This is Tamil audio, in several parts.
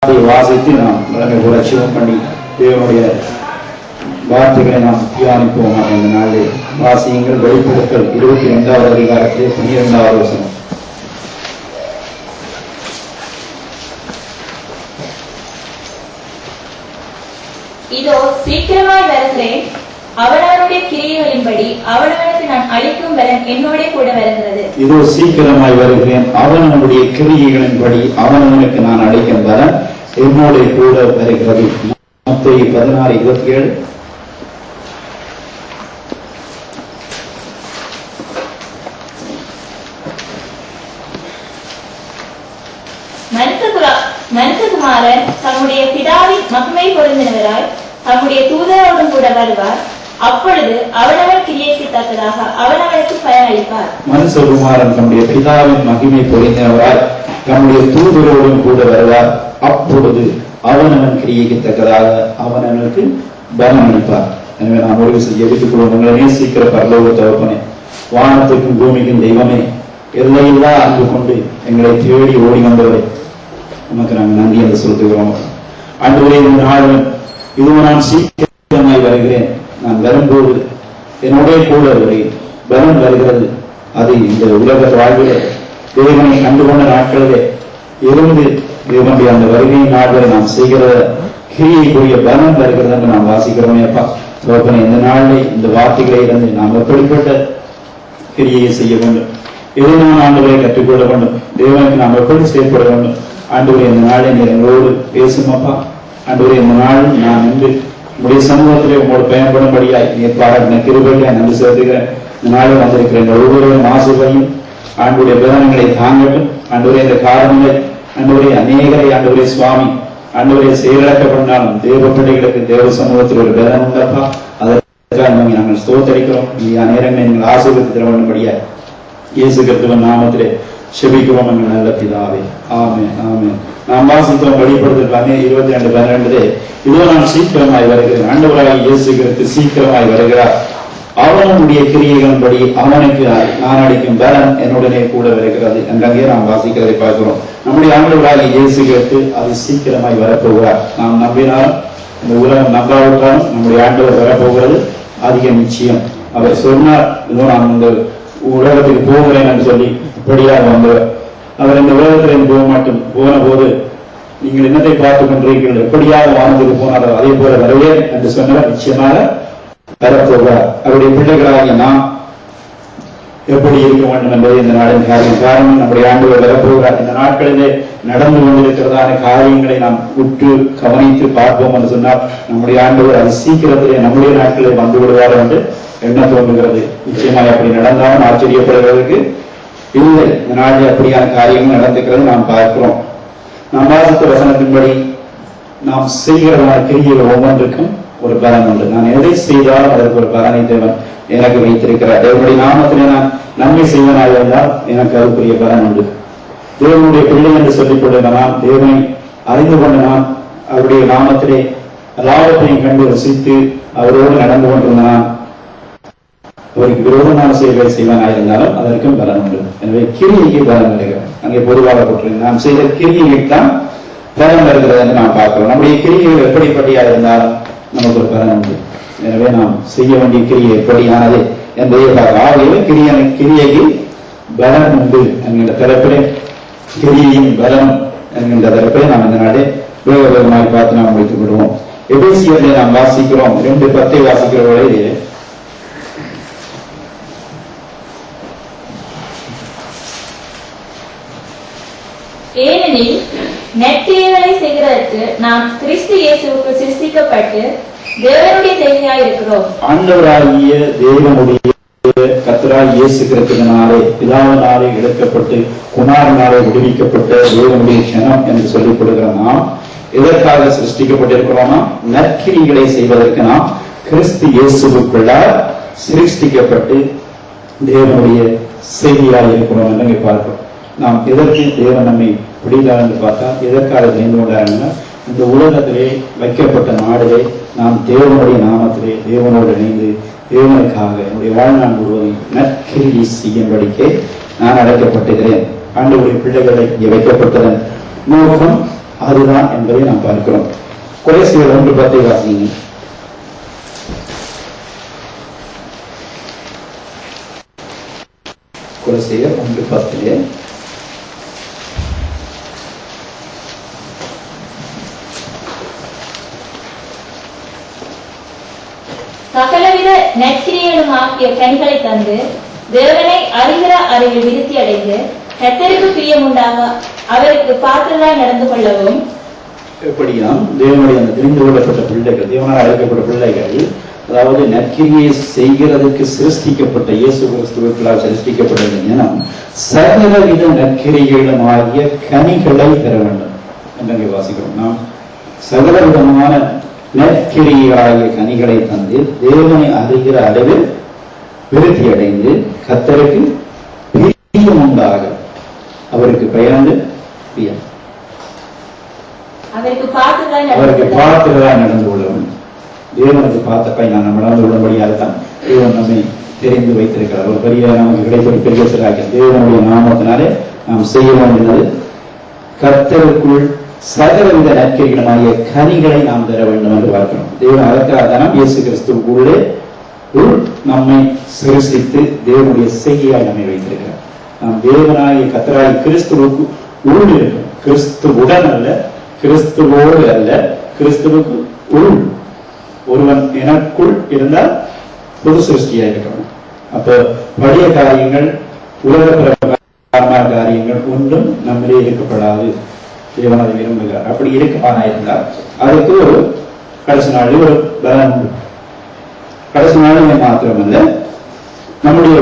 வாசித்து நாம் கூட சிவம் பண்ணி தேவனுடைய வார்த்தைகளை நாம் தியானிப்போம். இந்த நாளில் வாசியங்கள் வெளிப்படுத்தல் 22வது அதிகாரத்திலே 12வது வசனம். இதோ சீக்கிரமாய் வருகிறேன், அவனவனுடைய கிரியைகளின்படி அவனவனுக்கு நான் அளிக்கும் பலன் என்னோட கூட வருகிறது. இதோ சீக்கிரமாய் வருகிறேன், அவனவனுடைய கிரியைகளின்படி அவனவனுக்கு நான் அளிக்கும் பலன் என்னோட கூட வருகிறது. மத்தேயு 16:27. மனுஷகுமாரன் தம்முடைய பிதாவின் மகிமை பொருந்தினவராய் தம்முடைய தூதரோடும் கூட வருவார். அப்பொழுது அவனவன் கிரியைக்கு தக்கதாக அவனவனுக்கு பயனளிப்பார். மனுஷகுமாரன் தம்முடைய பிதாவின் மகிமை பொருந்தினவராய் தம்முடைய தூதரோடும் கூட வருவார். அப்பொழுது அவனவன் கிரியைக்கு தக்கதாக அவனவனுக்கு பலன் அளிப்பார். எனவே நாம் ஒரு விஷயம் எடுத்துக் கொள்வோம். உங்களை நேசிக்கிற பரலோக தகப்பனே, வானத்துக்கும் பூமிக்கும் தெய்வமே, எல்லையில்லா அன்பு கொண்டு எங்களை தேடி ஓடி வந்தவரை உனக்கு நாங்கள் நன்றி என்று செலுத்துகிறோம். ஆண்டவரே, இந்த நாள் இதுவும் நான் சீக்கிரமாய் வருகிறேன், நான் வரும்போது என்னுடைய கூட பலன் வருகிறது. அது இந்த உலக வாழ்விலே தேவனை கண்டுகொண்ட நாட்களிலே இருந்து தேவனுடைய அந்த வருகையின் நாட்களை நாம் செய்கிற கிரியைக்குரிய பலன் வருகிறது என்று நாம் வாசிக்கிறோமே. அப்பா தகப்பனே, இந்த நாளிலே இந்த வார்த்தைகளை இருந்து நாம் எப்படிப்பட்ட கிரியையை செய்ய வேண்டும், எதை நாம் ஆண்டவரை கற்றுக்கொள்ள வேண்டும், தேவனுக்கு நாம் எப்படி செயல்பட வேண்டும். ஆண்டவரே, இந்த நாளை நீர் எங்களோடு பேசுமப்பா. ஆண்டவரே, இந்த நாள் நான் நின்று உங்களுடைய சமூகத்திலே உங்களோடு பயன்படும்படியாய் நீர் பாராட்டின கிருபையாய் நன்றி செலுத்துகிறேன். இந்த நாளில் வந்திருக்கிறேன் ஒவ்வொருவரும் ஆசைகளையும் ஆண்டுடைய பிரதனங்களை தாங்கட்டும். ஆண்டவரே, இந்த காரணங்களை ஆண்டவரே அநேகரை ஆண்டவரே சுவாமி ஆண்டவரை செயலிழக்கப்பட்டாலும் தேவ பிள்ளைகளுக்கு தேவ சமூகத்தில் ஒரு பிரதனம் உண்டப்பா. அதற்காக நாங்கள் ஸ்தோத்தரிக்கிறோம். நேரங்களை நீங்கள் ஆசீர்வதித்து தர வேண்டும்படியா இயேசு கிறிஸ்துவின் நாமத்திலே செபிக்கிறோம் எங்கள் நல்ல பிதாவே. ஆமென், ஆமென். நாம் வாசித்தோம் வெளிப்படுத்தல் 22:12. இதோ நான் சீக்கிரமாய் வருகிறேன். ஆண்டவராகிய இயேசு கிறிஸ்து சீக்கிரமாய் வருகிறார். அவனுடைய கிரியைகளின்படி அவனுக்கு நான் அளிக்கும் பலன் என்னுடனே கூட வருகிறது என்றங்கே நாம் வாசிக்கிறதை பார்க்கிறோம். நம்முடைய ஆண்டவராகிய இயேசு கிறிஸ்து அது சீக்கிரமாய் வரப்போகிறார். நாம் நம்பினாலும் இந்த உலகம் நம்பாவிட்டாலும் நம்முடைய ஆண்டவர் வரப்போகிறது அதிக நிச்சயம். அவர் சொன்னார், இதோ நான் இந்த உலகத்துக்கு போகிறேன் என்று சொல்லி இப்படியாக வந்தவர். அவர் இந்த உலகத்தில் போக மாட்டோம். போன போது நீங்கள் என்னத்தை பார்த்துக் கொண்டிருக்கிறீர்கள், எப்படியாக வாழ்ந்துட்டு போனாரோ அதே போல வருவேன் என்று சொன்னவர் நிச்சயமாக வரப்போகிறார். அவருடைய பிள்ளைகளாகிய நாம் எப்படி இருக்க வேண்டும் என்பதை இந்த நாளின் காரணம் நம்முடைய ஆண்டவர் வரப்போகிறார். இந்த நாட்களிலே நடந்து கொண்டிருக்கிறதான காரியங்களை நாம் உற்று கவனித்து பார்ப்போம் என்று சொன்னால் நம்முடைய ஆண்டவர் அது சீக்கிரத்திலே நம்முடைய நாட்களில் வந்து விடுவார் என்று எண்ண தோன்றுகிறது. நிச்சயமாக அப்படி நடந்தாலும் ஆச்சரியப்படுவதற்கு இல்லை. இந்த நாளில் அப்படியான காரியங்கள் நடந்துக்கிறது நாம் பார்க்கிறோம். நாம் வாசித்த வசனத்தின்படி நாம் செய்கிறதான கிரியைகள் ஒவ்வொன்றுக்கும் ஒரு பலன் உண்டு. நான் எதை செய்தாலும் அதற்கு ஒரு பலனை தேவன் எனக்கு வைத்திருக்கிறார். தேவனுடைய நாமத்திலே நான் நன்மை செய்வனாக இருந்தால் எனக்கு அதுக்குரிய பலன் உண்டு. தேவனுடைய பிள்ளை என்று சொல்லிக் கொள்ள நான் தேவனை அறிந்து கொண்ட நான் அவருடைய நாமத்திலே லாபத்தையும் கண்டு ரசித்து அவரோடு நடந்து கொண்டிருந்த நான் அவருக்கு விரோதமான செயல்களை செய்வனாக இருந்தாலும் அதற்கும் பலன் உண்டு. எனவே கிரியைக்கு பலன் வருகிறது. அங்கே பொதுவாக போட்டிருக்கிறேன், நாம் செய்த கிரியைக்குத்தான் பலன் வருகிறது என்று நாம் பார்க்கிறோம். நம்முடைய கிரியைகள் எப்படிப்பட்டியாக இருந்தாலும் நமக்கு ஒரு பலன் உண்டு. எனவே நாம் செய்ய வேண்டிய கிரியை எப்படியானது என்பதை ஆகிய கிரியைக்கு பலன் உண்டு என்கின்ற தரப்பிலே கிரியையின் பலன் என்கின்ற தரப்பை நாம் இந்த நாளே வேக வேகமாய் பார்த்து நாம் முடித்துக் விடுவோம். எபேசியர்களை நாம் வாசிக்கிறோம். 2:10 வாசிக்கிற வேளையிலே ஏனெனில் நற்கிரியைகளை செய்கிறதற்கு நாம் கிறிஸ்து இயேசுவுக்கு சிருஷ்டிக்கப்பட்டு தேவனுடைய செய்தியாய் இருக்கிறோம். ஆண்டவராகிய தேவனுடைய கர்த்தராகிய இயேசு கிறிஸ்துவினாலே பிதாவினாலே எடுக்கப்பட்டு குமாரனாலே விடுவிக்கப்பட்ட தேவனுடைய ஜனம் என்று சொல்லிக் கொடுக்கிற நாம் எதற்காக சிருஷ்டிக்கப்பட்டிருக்கிறோமா? நற்கிரிகளை செய்வதற்கு நாம் கிறிஸ்து இயேசுவுக்குள்ள சிருஷ்டிக்கப்பட்டு தேவனுடைய செய்தியாக இருக்கிறோம் என்று பார்க்கிறோம். நாம் எதற்கு தேவன் நம்மை பிடித்தார் என்று பார்த்தா எதற்காக தெரிந்து கொண்டாருன்னா, இந்த உலகத்திலே வைக்கப்பட்ட நாடிலே நாம் தேவனுடைய நாமத்திலே தேவனோடு இணைந்து தேவனுக்காக என்னுடைய வாழ்நாள் முழுவதும் நற்கிரியை செய்யும்படிக்கே நான் அழைக்கப்பட்டிருக்கிறேன். ஆண்டவருடைய பிள்ளைகளை இங்கே வைக்கப்பட்டதன் நோக்கம் அதுதான் என்பதை நாம் பார்க்கிறோம். கொலோசியர் 1:10 வாசிங்க. கொலோசியர் 1:10 சகலவித நற்கிரியைகளும் ஆகிய கனிகளை தந்து தேவனை அறிகிற அறிவில் விருத்தி அடைந்து கர்த்தருக்கு பிரியமுண்டாக அவருக்கு பாத்திரராய் நடந்து கொள்ளவும். எப்படியாம் தேவனுடைய அந்த தெரிந்து கொள்ளப்பட்ட பிள்ளைகள், தேவனால் அழைக்கப்பட்ட பிள்ளைகள், அதாவது நற்கிரியை செய்கிறதுக்கு சிருஷ்டிக்கப்பட்ட இயேசு கிறிஸ்துவுக்களால் சிருஷ்டிக்கப்பட்ட இனம் சகலவித நற்கிரிகளும் ஆகிய கனிகளை பெற வேண்டும் என்று வாசிக்கிறோம். நாம் சகலவிதமான நற்கிரியாகிய கனிகளை தந்து தேவனை அறிகிற அளவில் விருத்தி அடைந்து கர்த்தருக்கு பிரியம் உண்டாக அவருக்கு பயந்து அவருக்கு பாத்திரராய் நடந்து கொள்ளவும். தேவனுக்கு பாத்திரராய் நாம் நடந்து கொள்ளும்படியாக தான் தேவன் நம்மை தெரிந்து வைத்திருக்கிறார். ஒரு பெரிய நமக்கு கிடைத்த பெரிய சிறாக தேவனுடைய நாமத்தினாலே நாம் செய்ய வேண்டியது கர்த்தருக்குள் சகலவித நற்கிரிகளுமாகிய கனிகளை நாம் பெற வேண்டும் என்று பார்க்கிறோம். தேவன் அதற்காக தான் இயேசு கிறிஸ்துவுக்குள்ளே நம்மை சிருஷ்டித்து தேவனுடைய செய்தியாய் நம்மை வைத்திருக்கிறார். நாம் தேவனாகிய கர்த்தராகிய கிறிஸ்துவுக்கு உள் இருக்கும். கிறிஸ்துவுடன் அல்ல, கிறிஸ்துவோடு அல்ல, கிறிஸ்துவுக்கு உள். ஒருவன் எனக்குள் இருந்தால் புது சிருஷ்டியா இருக்கணும். அப்ப பழைய காரியங்கள், உலக பிரகாரமான காரியங்கள் ஒன்றும் நம்மளே இருக்கப்படாது. தேவன் அதை விரும்புகிறார். அப்படி இருக்குமானா இருந்தால் அதுக்கு ஒரு கடைசி நாளில் ஒரு பலன் உண்டு. கடைசி நாளிலே மாத்திரமல்ல, நம்முடைய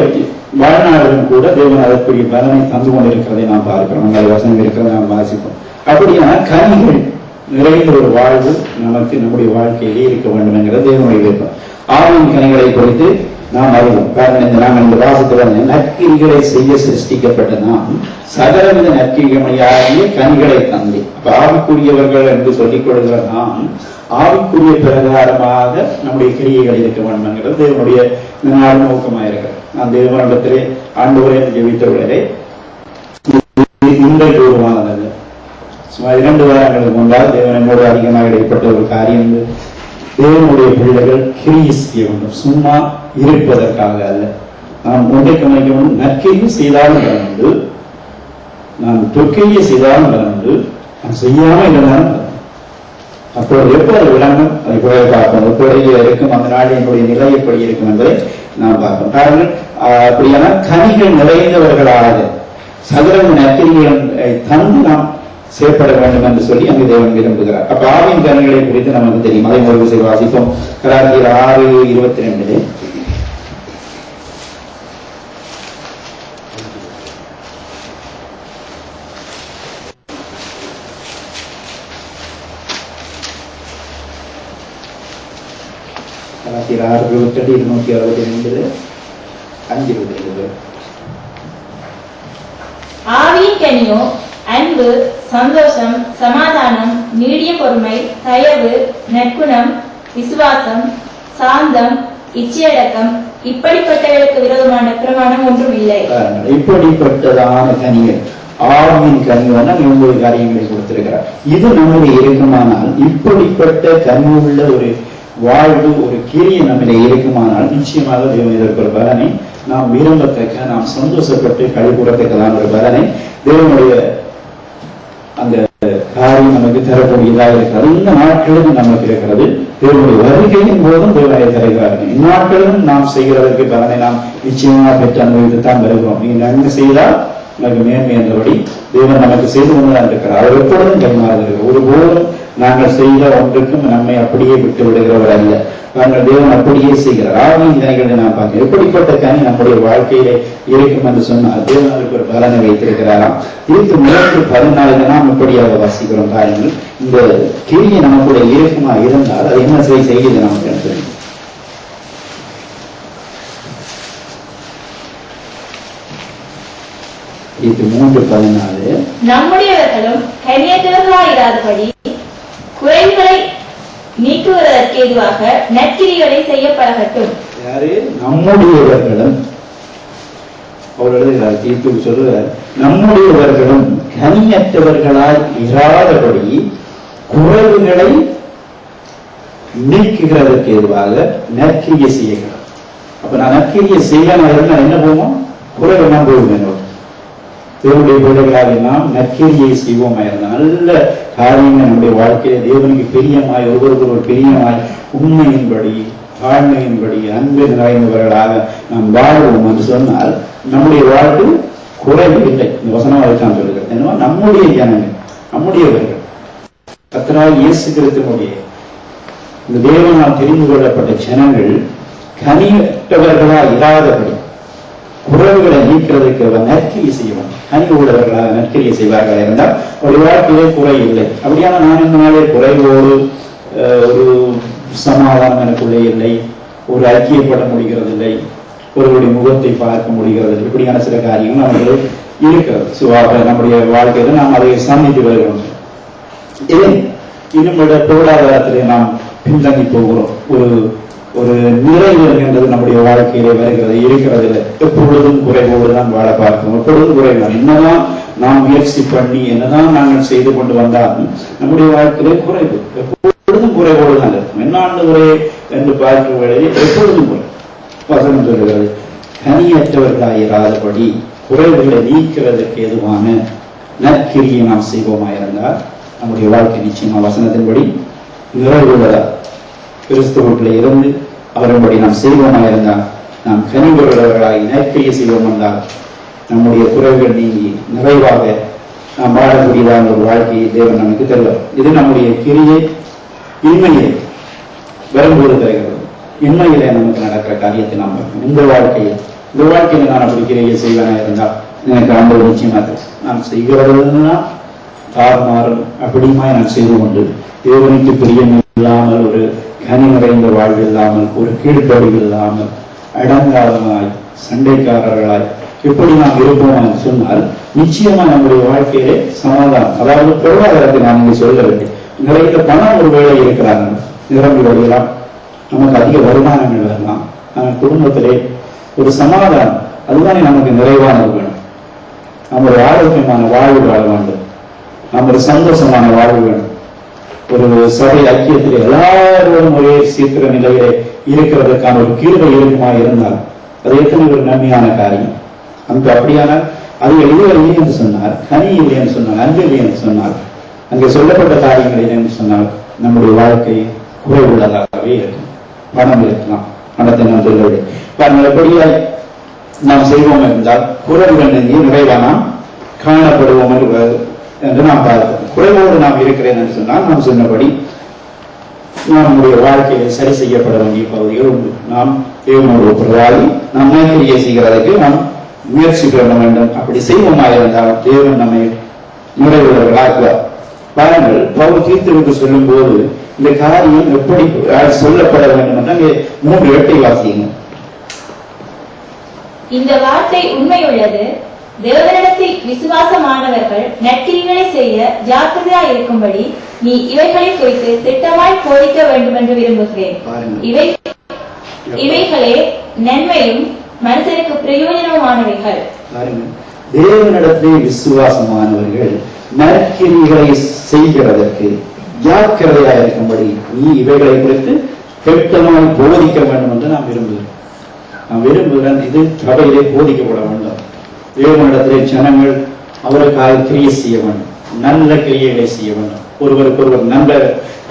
வாழ்நாளிலும் கூட தேவன் அதற்குரிய பலனை தந்து கொண்டிருக்கிறதை நாம் பார்க்கிறோம். நம்ம வசனம் இருக்கிறதை நாம் வாசிப்போம். அப்படியான கனிகள் நிறைந்த ஒரு வாழ்வு நமக்கு நம்முடைய வாழ்க்கையிலே இருக்க வேண்டும் என்கிற தேவனுடைய விருப்பம். ஆவின் கனிகளை குறித்து நாம் அறிவோம். காரணம், நாம் இந்த வாசத்துல நற்கிரிகளை செய்ய சிருஷ்டிக்கப்பட்ட நாம் சகலவித நற்கிரிகளையாகிய கனிகளை தந்து, அப்ப ஆவிக்குரியவர்கள் என்று சொல்லிக் கொடுக்கிற நாம் ஆவிக்குரிய பிரகாரமாக நம்முடைய கிரியைகள் இருக்க வேண்டும் என்கிறது தேவனுடைய நோக்கமாக இருக்கிறது. நான் தேவனிடத்திலே ஆண்டவரே ஜெபித்தவர்களே இன்றைக்கு ஒரு வாரம் அல்ல, சுமார் 2 வாரங்களுக்கு முன்பாக தேவனோடு அதிகமாக இடைப்பட்ட ஒரு காரியம், தேவனுடைய பிள்ளைகள் கிரியை செய்ய வேண்டும், சும்மா இருப்பதற்காக அல்ல. நாம் ஒன்றைக்கு அமைக்க வேண்டும். நற்கிரியை செய்தாலும் உண்டு, நான் துர்க்கையை செய்தாலும் உண்டு, நான் செய்யாமல் இருந்தாலும். அப்பொழுது எப்போது விளங்கும் அதை கூட பார்ப்போம். எப்பொழுது இருக்கும் அந்த நாள் என்னுடைய நிலை எப்படி இருக்கும் என்பதை நாம் பார்ப்போம். காரணம், அப்படியான கனிகள் நிறைந்தவர்களாக சகல நற்கிரிகளை தந்து நாம் செயற்பட வேண்டும் என்று சொல்லி அங்கு தேவன் விரும்புகிறார். அப்ப ஆவின் கனிகளை குறித்து நமக்கு தெரியும். அதை ஒரு விஷயம் வாசிப்போம். கலாத்தியர் 6:22. கலாத்தியர் 6:22, 262, 5:22. ஆவியின் கனியோ அன்பு, சந்தோஷம், சமாதானம், நீடிய பொறுமை, தயவு, நற்குணம், விசுவாசம், சாந்தம், இச்சையடக்கம், இப்படிப்பட்டவர்களுக்கு விரோதமான பிரமாணம் ஒன்றும் இல்லை. இப்படிப்பட்டதான கனிகள், ஆவியின் கனிவான 9 காரியங்களை கொடுத்திருக்கிறார். இது நம்முடைய இருக்குமானால், இப்படிப்பட்ட கனி உள்ள ஒரு வாழ்வு, ஒரு கிரியை நம்மளே இருக்குமானால் நிச்சயமாக தேவன் இதற்கு ஒரு பலனை நாம் விரும்பத்தக்க, நாம் சந்தோஷப்பட்டு கழிவுறத்தக்கதான ஒரு பலனை தேவனுடைய அந்த காரியம் நமக்கு தரக்கூடியதாக இருக்கிறது. இந்த நாட்களிலும் நமக்கு இருக்கிறது. தேவனுடைய வருகையின் போதும் தேவனை தருகிறார்கள். இந்நாட்களிலும் நாம் செய்கிறதற்கு பலனை நாம் நிச்சயமாக பெற்று அனுபவித்துத்தான் வருகிறோம். நீ நன்மை செய்தால் நமக்கு மேன்மை என்றபடி தேவன் நமக்கு செய்து கொண்டுதான் இருக்கிறார். அவர் எப்பொழுதும் கைமாறுகிறார். ஒருபோதும் நாங்கள் செய்த ஒன்றுக்கும் நம்மை அப்படியே விட்டு விடுகிறவர் அல்ல. நாங்கள் தேவன் அப்படியே செய்கிறார். ஆவியின் கனிகளை நாம் பார்க்கிறோம். எப்படிப்பட்ட கனி நம்முடைய வாழ்க்கையிலே இருக்கும் என்று சொன்னால் தேவன் அதற்கு ஒரு பலனை வைத்திருக்கிறாராம். இதுக்கு 3:14 நாம் இப்படியாக வாசிக்கிறோம். காரியங்கள், இந்த கிரியை நமக்குடைய இருக்குமா இருந்தால் அது என்ன செய்யுது நமக்கு என்று இது 3:14. நம்முடையவர்களும் கனியற்றவர்களாயிராதபடி குறைகளை நீக்குவதற்கு எதுவாக நற்கிரிகளை செய்ய பழகட்டும். யாரு? நம்முடையவர்களும். அவர் எழுதுகிறார், தீர்த்து சொல்லுகிறார், நம்முடையவர்களும் கனியற்றவர்களாய் இராதபடி குறைவுகளை நீக்குகிறதற்கு எதுவாக நற்கிரியை செய்யணும். அப்ப நான் நற்கிரியை செய்யணும் என்ன போவோம், குறைவெல்லாம் போயிடும். தேவனுடைய பிள்ளைகளாக நாம் நற்கிரியை செய்வோமா இருந்தால் நல்ல காரியங்கள் நம்முடைய வாழ்க்கையை தேவனுக்கு பிரியமாய் ஒவ்வொருவர் பிரியமாய் உண்மையின்படி தாழ்மையின்படி அன்பு நிறைந்தவர்களாக நாம் வாழ்வோம் என்று சொன்னால் நம்முடைய வாழ்க்கை குறைவு இல்லை. இந்த வசனம் அதுதான் சொல்லுகிறது. என்னவா நம்முடைய ஜனங்கள் நம்முடையவர்கள் கர்த்தராகிய இயேசு கிறிஸ்துவினுடைய இந்த தேவனால் தெரிந்து கொள்ளப்பட்ட ஜனங்கள் கனியற்றவர்களா இராதபடி குறைவுகளை நீக்கிறதுக்கு அவர் நற்கிரியை செய்வார். கனி உள்ளவர்களாக நற்கிரியை செய்வார்களா இருந்தால் அவருடைய வாழ்க்கையிலே குறை இல்லை. அப்படியான நான் இந்த நாளே குறைவோடு ஒரு சமாதானம் எனக்குள்ளே இல்லை, ஒரு ஐக்கியப்பட முடிகிறது இல்லை, ஒருவருடைய முகத்தை பார்க்க முடிகிறது, இப்படியான சில காரியங்கள் நமக்கு இருக்கிறது. நம்முடைய வாழ்க்கையில நாம் அதை சந்தித்து வருகிறோம். இன்னும் பொருளாதாரத்திலே நாம் பின்தங்கி போகிறோம். ஒரு நிறைவு என்கின்றது நம்முடைய வாழ்க்கையிலே வருகிறது இருக்கிறது இல்லை. எப்பொழுதும் குறைவோடு தான் வாழ பார்க்கிறோம். எப்பொழுதும் குறைவான் என்னதான் நாம் முயற்சி பண்ணி என்னதான் நாங்கள் செய்து கொண்டு வந்தாலும் நம்முடைய வாழ்க்கையிலே குறைவு எப்பொழுதும் குறைவோடு தான் இருக்கும். என்னாண்டு குறை என்று பார்க்கிற வேளையில் எப்பொழுதும் குறை. வசனம் சொல்லுகிறது, கனியற்றவர்களாயிராதபடி குறைவுகளை நீக்கிறதுக்கு எதுவான நற்கிரியை நாம் செய்வோமாயிருந்தால் நம்முடைய வாழ்க்கை நிச்சயமா வசனத்தின்படி நிறைவுள்ளதா கிறிஸ்துவுக்குள்ளே இருந்து அவரும்படி நாம் செய்வோமாயிருந்தால் நாம் கனிவுள்ளவர்களாகி நற்கிரியை செய்வோம் என்றால் நம்முடைய குறைவுகள் நீங்கி நிறைவாக நாம் வாழக்கூடியதான ஒரு வாழ்க்கையை தேவன் நமக்கு தருவார். இது நம்முடைய கிரியை இன்மையிலே வரும்போது தருகிறது. இன்மையிலே நமக்கு நடக்கிற காரியத்தை நாம் பார்க்கணும். இந்த வாழ்க்கையில நான் அப்படி கிரியை செய்வேனா இருந்தால் எனக்கு ஆண்டவர் நிச்சயமா நான் செய்கிறதுனா தாறுமாறும் அப்படியுமா நான் செய்து கொண்டு தேவனுக்கு பிரியம் இல்லாமல் ஒரு கனி நிறைந்த வாழ்வு இல்லாமல் ஒரு கீழ்ப்படி இல்லாமல் அடங்காதமாய் சண்டைக்காரர்களாய் எப்படி நாம் இருப்போம் என்று சொன்னால் நிச்சயமா நம்முடைய வாழ்க்கையிலே சமாதானம், அதாவது பொருளாதாரத்தை நான் இங்கே சொல்ல வேண்டும். நிறைய பணம் ஒரு வேலை இருக்கிறாங்க, நிரம்பி வழியலாம், நமக்கு அதிக வருமானங்கள் வரலாம், நம்ம குடும்பத்திலே ஒரு சமாதானம் அதுதானே நமக்கு நிறைவானது வேணும். நம்ம ஒரு ஆரோக்கியமான வாழ்வு வாழ வேண்டும், நம்ம ஒரு சந்தோஷமான வாழ்வு வேணும். ஒரு சபை ஐக்கியத்தில் எல்லாரும் ஒரே சீர்கிற நிலையிலே இருக்கிறதுக்கான ஒரு கிருபை இருக்குமா இருந்தால் அது எத்தனை ஒரு நன்மையான காரியம். அந்த அப்படியானால் அது இல்லை என்று சொன்னார், கனி இல்லை என்று சொன்னால், அன்பு இல்லை என்று சொன்னால், அங்கே சொல்லப்பட்ட காரியங்கள் இல்லை என்று சொன்னால் நம்முடைய வாழ்க்கை குறைவுள்ளதாகவே இருக்கும். பணம் இருக்கலாம், பணத்தை நாம் சொல்லவில்லை. பாருங்கள், எப்படியாய் நாம் செய்வோம் என்றால் குறைவுகள் நிறைவாக நாம் காணப்படுவோம் என்று நாம் பார்க்கிறோம். குறைவோடு நாம் இருக்கிறேன் என்று சொன்னால் நாம் சொன்னபடி நம்முடைய வாழ்க்கையை சரி செய்யப்பட வேண்டிய பகுதிகள் உண்டு. நாம் தேவனோடு ஒப்புரவாகி நாம் நற்கிரியை செய்கிறதுக்கு நாம் முயற்சி பண்ண வேண்டும். அப்படி செய்வோமாக இருந்தால் தேவன் நம்மை நிறைவுள்ளவர்களாக்குவார். பாருங்கள், பவுல் தீத்துவுக்கு சொல்லும் போது இந்த காரியம் எப்படி சொல்லப்பட வேண்டும் என்றால் 3:8 வாசிங்க. இந்த வார்த்தை உண்மை உள்ளது, தேவனிடத்தில் விசுவாசமானவர்கள் நற்கிரிகளை செய்ய ஜாக்கிரதையாய் இருக்கும்படி நீ இவைகளை குறித்து திட்டமாய் போதிக்க வேண்டும் என்று விரும்புகிறேன். இவைகளே நன்மையும் மனுஷனுக்கு பிரயோஜனமானவைகள். தேவனிடத்தில் விசுவாசமானவர்கள் நற்கிரிகளை செய்கிறதற்கு ஜாக்கிரதையாக இருக்கும்படி நீ இவைகளை குறித்து திட்டமாய் போதிக்க வேண்டும் என்று நான் விரும்புகிறேன். இது சபையிலே போதிக்கப்பட வேண்டும். தேவனிடத்திலே ஜனங்கள் அவருக்காக கிரியை செய்ய வேண்டும், நல்ல கிரியைகளை செய்ய வேண்டும், ஒருவருக்கு ஒருவர் நல்ல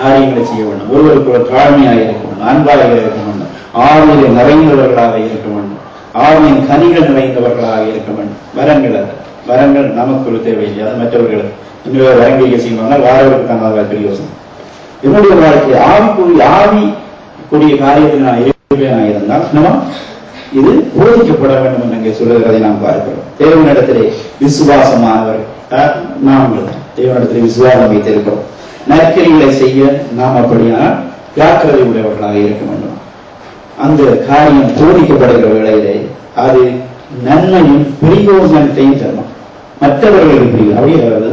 காரியங்களை செய்ய வேண்டும், ஒருவருக்கு ஒரு தாழ்மையாக இருக்க வேண்டும், அன்பாக இருக்க வேண்டும், ஆவியிலே நிறைந்தவர்களாக இருக்க வேண்டும், ஆவியின் கனிகள் நிறைந்தவர்களாக இருக்க வேண்டும். வரங்கள் நமக்கு ஒரு தேவையில்லை, அது மற்றவர்களுக்கு. இன்னொரு வரங்களை செய்வாங்க, வாரவருக்கு தான் பெரிய யோசனை. என்னுடைய வாழ்க்கை ஆவிக்குரிய காரியத்தில் நான் இருப்பேனாக இருந்தால் நம்ம இது போதிக்கப்பட வேண்டும் என்று அங்கே சொல்லுகிறதை நாம் பார்க்கிறோம். தேவனிடத்திலே விசுவாசமானவர் நாங்கள் தேவனிடத்திலே விசுவாசம் வைத்திருக்கிறோம். நற்கிரிகளை செய்ய நாம் அப்படியான ஜாக்கிரதை உடையவர்களாக இருக்க வேண்டும். அந்த காரியம் போதிக்கப்படுகிற வேளையிலே அது நன்மையும் பிரயோஜனத்தையும் தரணும், மற்றவர்களுக்கு பிரியும். அப்படியே வருது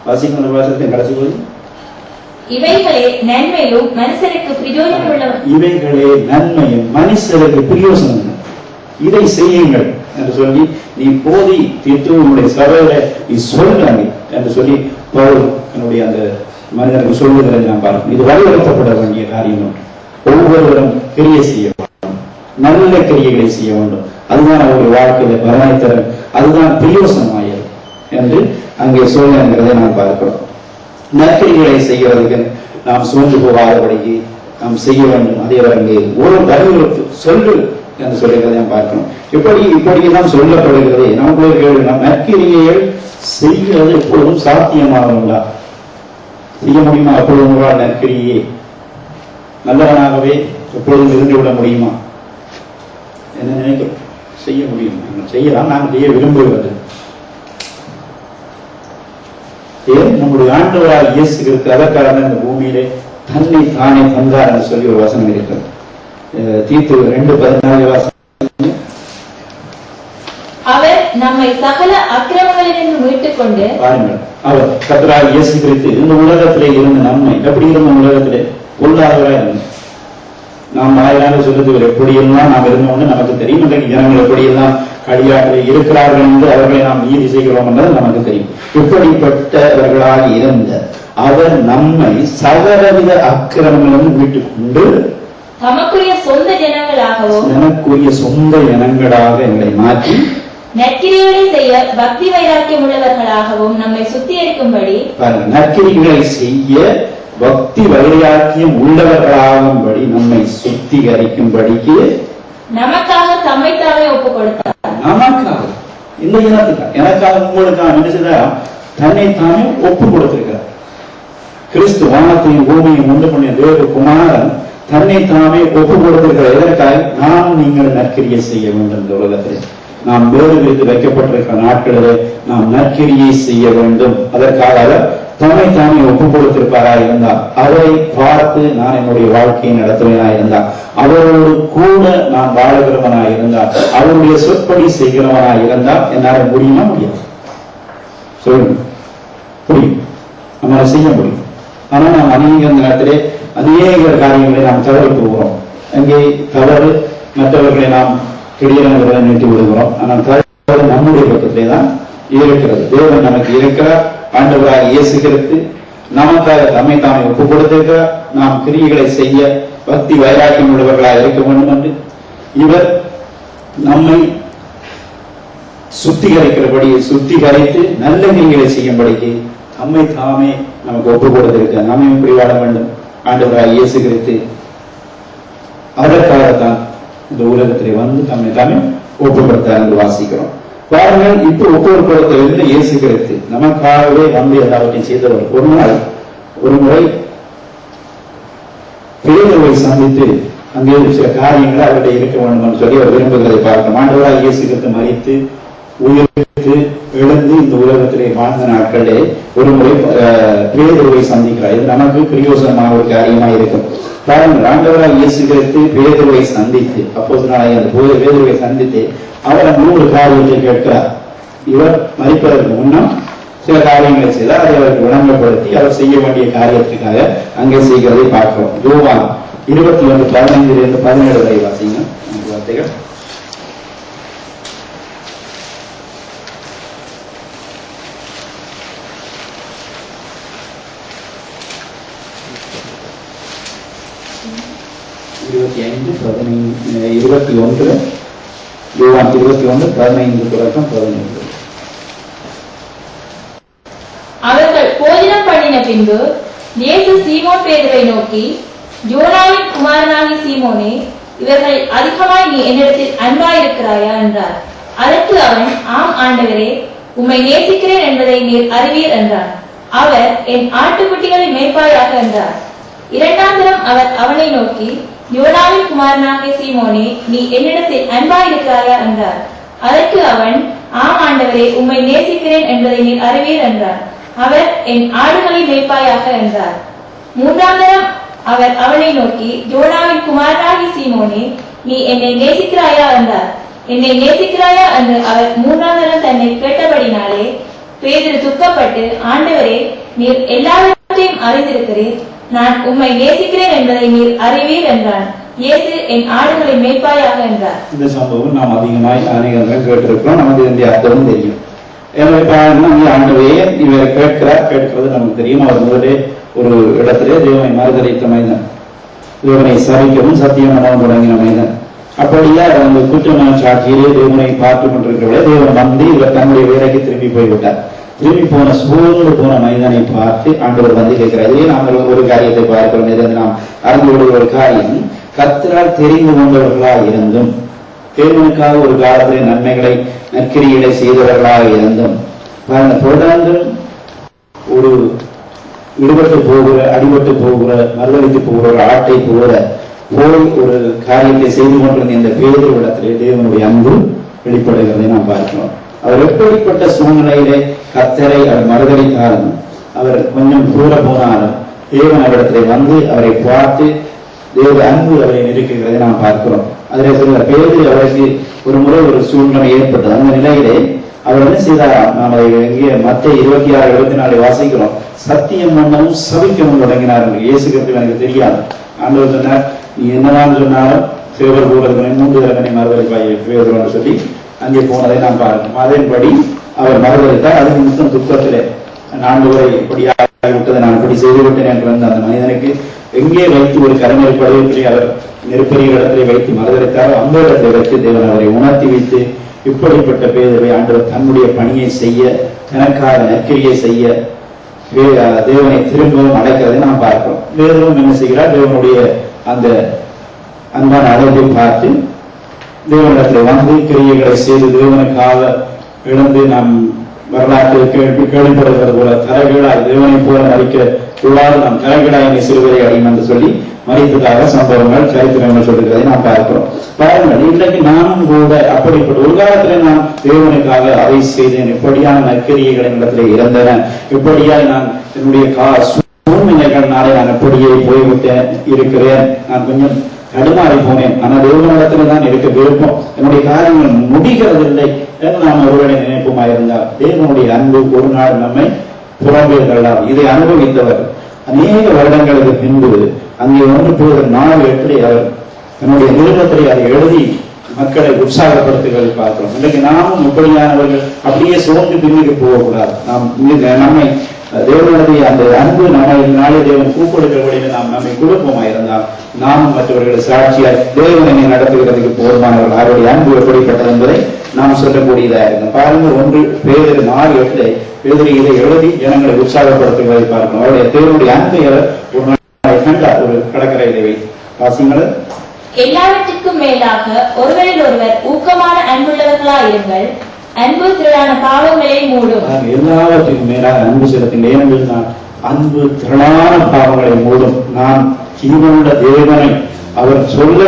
வாசிக்கிற வாசத்தை கடைசி போது இவைகளே நன்மையும் மனுஷருக்கு பிரயோஜனம் உள்ளது. இவைகளே நன்மையும் மனுஷருக்கு பிரயோஜனம், இதை செய்யுங்கள் என்று சொல்லி நீ போதி தீர்த்துவனுடைய சபையில நீ சொல்றாங்க என்று சொல்லி பவுல் என்னுடைய அந்த மனிதனுக்கு சொல்லுகிறது நாம் பார்க்கணும். இது வலியுறுத்தப்பட வேண்டிய காரியம். ஒவ்வொருவரும் கிரியை செய்ய வேண்டும், நல்ல கிரியைகளை செய்ய வேண்டும். அதுதான் அவருடைய வாழ்க்கையில பலனை தரும், அதுதான் பிரயோசனமாயது என்று அங்கே சொல்லுங்கிறதை நாம் பார்க்கிறோம். நற்கிரிகளை செய்வதற்கு நாம் சோர்ந்து போகாதபடிக்கு நாம் செய்ய வேண்டும். அதே அங்கே ஒரு வலியுறுத்து சொல்லு என்று சொல்லுகிறதை நாம் பார்க்கணும். இப்படியெல்லாம் சொல்லப்படுகிறதே நமக்கு நற்கிரியை செய்கிறது எப்பொழுதும் சாத்தியமாகுங்களா? செய்ய முடியுமா? அப்பொழுதும் நற்கிரியே நல்லவனாகவே எப்பொழுதும் இருந்துவிட முடியுமா? என்ன நினைக்கிறோம்? செய்ய முடியும், நாங்கள் செய்யலாம். நாங்கள் செய்ய விரும்புகிறது ஏன்? நம்முடைய ஆண்டவரால் இயேசு கிறிஸ்து அதற்காக இந்த பூமியிலே தன்னை தானே தந்தார் என்று சொல்லி ஒரு வசனம் இருக்கிறது. தீத்து 2:14 வாசனம். அவர் நம்மை சகல அக்கிரமங்களிலிருந்து மீட்டுக் கொண்டு, பாருங்கள், அவர் கர்த்தராகிய இயேசு கிறிஸ்து இந்த உலகத்திலே இருந்த நம்மை எப்படி இருந்த உலகத்திலே பொல்லாதவராய் இருந்தோம். நாம் வாயிலாக சொல்லுது எப்படியெல்லாம் நாம் இருந்தோம்னு நமக்கு தெரியும். இன்றைக்கு ஜனங்கள் எப்படியெல்லாம் கடியாற்றில் இருக்கிறார்கள் என்று அவர்களை நாம் நீதி செய்கிறோம் என்றது நமக்கு தெரியும். இப்படிப்பட்டவர்களாக இருந்த அவர் நம்மை சகலவித அக்கிரமங்களும் மீட்டுக் கொண்டு தமக்குரிய சொந்த ஜனங்களாகவும் எனக்குரிய சொந்த இனங்களாக எங்களை மாற்றி நற்கிரிகளை செய்ய பக்தி வைராக்கியம் உள்ளவர்களாகவும் நம்மை சுத்திகரிக்கும்படி, நற்கிரிகளை செய்ய பக்தி வைராக்கியம் உள்ளவர்களாகும்படி நம்மை சுத்திகரிக்கும்படிக்கு நமக்காக தம்மைத்தாமே ஒப்புக் கொடுத்தார். நமக்காக, இந்த இனத்துக்காக, எனக்காக, உங்களுக்காக நினைச்சதா தன்னைத்தாமே ஒப்பு கொடுத்திருக்கிறார். கிறிஸ்து வானத்தையும் பூமியையும் உண்டு பண்ணிய தேவ குமாரன் தன்னைத்தாமே ஒப்பு கொடுத்திருக்கிறார். எதற்காக? நாம் நீங்கள் நற்கிரியை செய்ய வேண்டும். இந்த உலகத்தில் நாம் வேறு விரித்து வைக்கப்பட்டிருக்கிற நாட்களிலே நாம் நற்கிரியை செய்ய வேண்டும். அதற்காக அவர் தன்னைத்தாமே ஒப்பு கொடுத்திருப்பாராக இருந்தார். அவரை பார்த்து நான் என்னுடைய வாழ்க்கையை நடத்துவனாக இருந்தார், அவரோடு கூட நான் வாழுகிறவனாக இருந்தார், அவருடைய சொற்படி செய்கிறவனாக இருந்தால் என்னால் முடியுமா? முடியாது. சொல்லுங்க, முடியும், நம்மளால செய்ய முடியும். ஆனா நாம் அநேக நேரத்திலே அநேக காரியங்களை நாம் தவறு போகிறோம். அங்கே தவறு மற்றவர்களை நாம் திடீரென நீட்டி விடுகிறோம். ஆனால் தவறு நம்முடைய பக்கத்திலே தான் இருக்கிறது. தேவன் நமக்கு இருக்கிறார். ஆண்டவராக இயேசு கிறிஸ்து நமக்காக தம்மை தாமே ஒப்பு கொடுத்திருக்கிறார். நாம் கிரியைகளை செய்ய பக்தி வைராக்கியம் உள்ளவர்களாக இருக்க வேண்டும் என்று இவர் நம்மை சுத்திகரிக்கிறபடி சுத்திகரித்து நல்ல கிரியைகளை செய்யும்படிக்கு தம்மை தாமே நமக்கு ஒப்பு கொடுத்திருக்கிறார். நம்மை இப்படி வாழ வேண்டும். ஆண்டவராக இயேசு கிறிஸ்து அதற்காகத்தான் இந்த உலகத்திலே வந்து தம்மை தாமே ஒப்பு கொடுத்தார் என்று வாசிக்கிறோம். பாருங்கள், இப்போ ஒவ்வொரு கொடுத்திலிருந்து இயேசு கிறிஸ்து நமக்காகவே வந்து எல்லாவற்றையும் செய்தவர். ஒரு முறை பேதுருவை சந்தித்து அங்கே சில காரியங்களை அவருடைய இருக்க வேண்டும் என்று சொல்லி அவர் விரும்புகிறதை பார்க்கிறோம். ஆண்டவராக இயேசு கிறிஸ்து மரித்து உயிர்த்து எழுந்து இந்த உலகத்திலே வாழ்ந்த நாட்களே ஒரு முறை பேதுருவை சந்திக்கிறார். இது நமக்கு பிரயோசனமாக ஒரு காரியமாக இருக்கும். பாருங்கள், ஆண்டவராக இயேசு கிறிஸ்து பேதுருவை சந்தித்து, அப்போஸ்தலனாகிய அந்த பேதுருவை சந்தித்து அவர் 3 காரியத்தை கேட்கிறார். இவர் மரிப்பதற்கு முன்னம் சில காரியங்களை செய்தார். அதை அவருக்கு விளங்கப்படுத்தி அவர் செய்ய வேண்டிய காரியத்துக்காக அங்கே செய்கிறதை பார்க்கிறோம். யோவான் 21:15-17 வரை வாசிங்க வார்த்தைகள். யோவான் 21:15-17. அவர்கள் போஜனம் பண்ணின பின்பு இயேசு சீமோன் பேதுருவை நோக்கி, யோனாவின் குமாரனாகிய சீமோனே, இவர்கள் அதிகமாய் நீ என்னிடத்தில் அன்பாயிருக்கிறாயா என்றார். அதற்கு அவன், ஆம் ஆண்டவரே, உம்மை நேசிக்கிறேன் என்பதை நீர் அறிவீர் என்றார். அவர், என் ஆட்டுக்குட்டிகளை மேய்ப்பாயாக என்றார். 2ஆம் தரம் அவர் அவனை நோக்கி, யோனாவின் குமாரனாகிய சீமோனே, நீ என்னிடத்தில் அன்பாயிருக்கிறாயா என்றார். அதற்கு அவன், ஆம் ஆண்டவரே, உம்மை நேசிக்கிறேன் என்பதை நீர் அறிவீர் என்றார். அவர், என் ஆடுகளை மேய்ப்பாயாக என்றார். 3ஆம் தரம் அவர் அவனை நோக்கி, யோனாவின் குமாரனாகிய சீமோனே, நீ என்னை நேசிக்கிறாயா என்றார். என்னை நேசிக்கிறாயா என்று அவர் 3ஆம் தரம் தன்னை கேட்டபடினாலே பேதுரு துக்கப்பட்டு, ஆண்டவரே, நீர் எல்லாவற்றையும் அறிந்திருக்கிறீர், நான் உம்மை நேசிக்கிறேன் என்பதை நீர் அறிவீர் என்றான். இயேசு, என் ஆடுகளை மேய்ப்பாயாக என்றார். இந்த சம்பவம் நாம் அதிகமாய் அநேகங்கள் கேட்டிருக்கிறோம். நமக்கு இந்த அர்த்தமும் தெரியும். எனவே ஆண்டவரே இவர் கேட்கிறது நமக்கு தெரியும். அவர் முதலே ஒரு இடத்திலே தேவனை மறுதளித்த மனிதன், தேவனை சரிக்கவும் சத்தியம் பண்ணவும் தொடங்கின மனிதன். அப்படியா அந்த குற்றமான சாட்சியிலே தேவனை பார்த்து கொண்டிருக்கிறவரை தேவன் வந்து இவர் தன்னுடைய வேலைக்கு திரும்பி போய்விட்டார். திரும்பி போன சோர்ந்து போன மனிதனை பார்த்து ஆண்டவர் வந்து கேட்கிறார். இதே நாங்கள் ஒரு காரியத்தை பார்க்கிறோம். இதிலிருந்து நாம் அறிந்து ஒரு காரியம், கர்த்தரால் தெரிந்து கொண்டவர்களாக இருந்தும் தேவனுக்காக ஒரு காலத்திலே நன்மைகளை நற்கிரிகளை செய்தவர்களாக இருந்தும் தொடர்ந்து ஒரு விடுபட்டு போகிற, அடிபட்டு போகிற, மறுதளித்து போகிற ஒரு ஆட்டை போகிற போய் ஒரு காரியத்தை செய்து கொண்டிருந்த இந்த பேதுருவிடத்திலே தேவனுடைய அன்பு வெளிப்படுகிறதை நாம் பார்க்கிறோம். அவர் எப்படிப்பட்ட சூழ்நிலையிலே கர்த்தரை அவர் மறுதளித்தாலும், அவர் கொஞ்சம் தூர போனாலும் தேவன் அவரிடத்திலே வந்து அவரை பார்த்து தேவ அன்பு அவரை நெருக்குகிறதை நாம் பார்க்கிறோம். அதிலே சொல்ற பேதுரு அவருக்கு ஒரு முறை ஒரு சூழ்நிலை ஏற்பட்டது. அந்த நிலையிலே அவர் என்ன செய்தார்? நாம் அதை எங்கே மத்திய 26:24 வாசிக்கிறோம். சத்தியம் பண்ணவும் சபிக்கவும் தொடங்கினார். இயேசு கிறிஸ்து எனக்கு தெரியாது. ஆண்டவர் சொன்னார், நீ என்னதான் சொன்னாலும் சேவர் கூறதுனை 3 தடவை மறுதளிப்பாய் என்று சொல்லி அங்கே போனதை நாம் பார்க்கணும். அதன்படி அவர் மறுதளித்தார். அது நிமிஷம் துக்கத்திலே 4 முறை இப்படியாக விட்டதை நான் இப்படி செய்து விட்டேன் என்று வந்து அந்த மனிதனுக்கு எங்கே வைத்து ஒரு கரநெருப்படி அவர் நெருப்பரிய இடத்திலே வைத்து மறுதளித்தாரோ அந்த இடத்தை வைத்து தேவன் அவரை உணர்த்தி வைத்து இப்படிப்பட்ட பேதரை ஆண்டவர் தன்னுடைய பணியை செய்ய, தனக்காக நற்கிரியை செய்ய தேவனை திரும்பவும் அழைக்கிறதை நாம் பார்க்கிறோம். பேதுருவும் என்ன செய்கிறார்? தேவனுடைய அந்த அன்பான அழைப்பை பார்த்து தேவனிடத்தில் வந்து கிரியைகளை செய்து தேவனுக்காக இழந்து நாம் வரலாற்று கேள்விப்படுகிறது போல தலைகீழாய் தேவனை போல மறிக்க உள்ளாது நாம் தலைகீழாய் சிறுவரை அடையும் என்று சொல்லி மறித்ததாக சம்பவங்கள் சரித்திரங்கள் சொல்லுகிறதை நாம் பார்க்கிறோம். பாருங்கள், இன்றைக்கு நானும் கூட அப்படிப்பட்ட ஒரு காலத்திலே நான் தேவனுக்காக அதை செய்தேன், இப்படியான நற்கிரியைகளின் இடத்திலே இறந்தன, இப்படியாய் நான் என்னுடைய சூழ்நிலைகள் நாளே நான் எப்படியே போய்விட்டேன் இருக்கிறேன், நான் கொஞ்சம் தடுமாறி போனேன், ஆனால் தேவனிடத்துல தான் இருக்க விருப்பம், என்னுடைய காரியங்கள் முடிகிறதில்லை என்று நாம் ஒருவரை நினைப்புமாயிருந்தால் தேவனுடைய அன்பு ஒரு நாள் நம்மை புறம்பேர்களால் இதை அனுபவித்தவர் அநேக வருடங்களுக்கு பின்பு அங்கே ஒன்று போகிற 4:8 அவர் தன்னுடைய நிருபத்திலே அதை எழுதி மக்களை உற்சாகப்படுத்துவதை பார்க்கிறோம். இன்றைக்கு நாமும் இப்படியானவர்கள் அப்படியே சோர்ந்து பின்னுக்கு போகக்கூடாது. நாம் நம்மை தேவனுடைய அந்த அன்பு நம்மை நாளை தேவன் கூப்பிடுகிறபடியே நாம் நம்மை குடும்பமாக இருந்தால் நாமும் மற்றவர்கள் சாட்சியால் தேவனை நடத்துகிறதுக்கு போதுமானவர்கள். அவருடைய அன்பு எப்படிப்பட்டது என்பதை நாம் சொல்லக்கூடியதாக இருக்கும். பாருங்கள், 1 பேதுரு 4:8 பேதுரு இதை எழுதி ஜனங்களை உற்சாகப்படுத்துவதை பார்க்கணும். அவருடைய தேவனுடைய அன்பை ஒரு நாளை கண்டார் ஒரு கடற்கரையிலே வைத்து. வாசிங்கள். எல்லாவற்றுக்கும் மேலாக ஒருவரில் ஒருவர் ஊக்கமான அன்புள்ளவர்களாயிருங்கள், அன்பு திரளான பாவங்களை மூடும். எல்லாவற்றுக்கும் மேலாக அன்பு செலுத்துங்கள். ஏனென்றால் நான் அன்பு திரளான பாவங்களை மூடும். நான் ஜீவனுள்ள தேவனை அவர் சொல்ல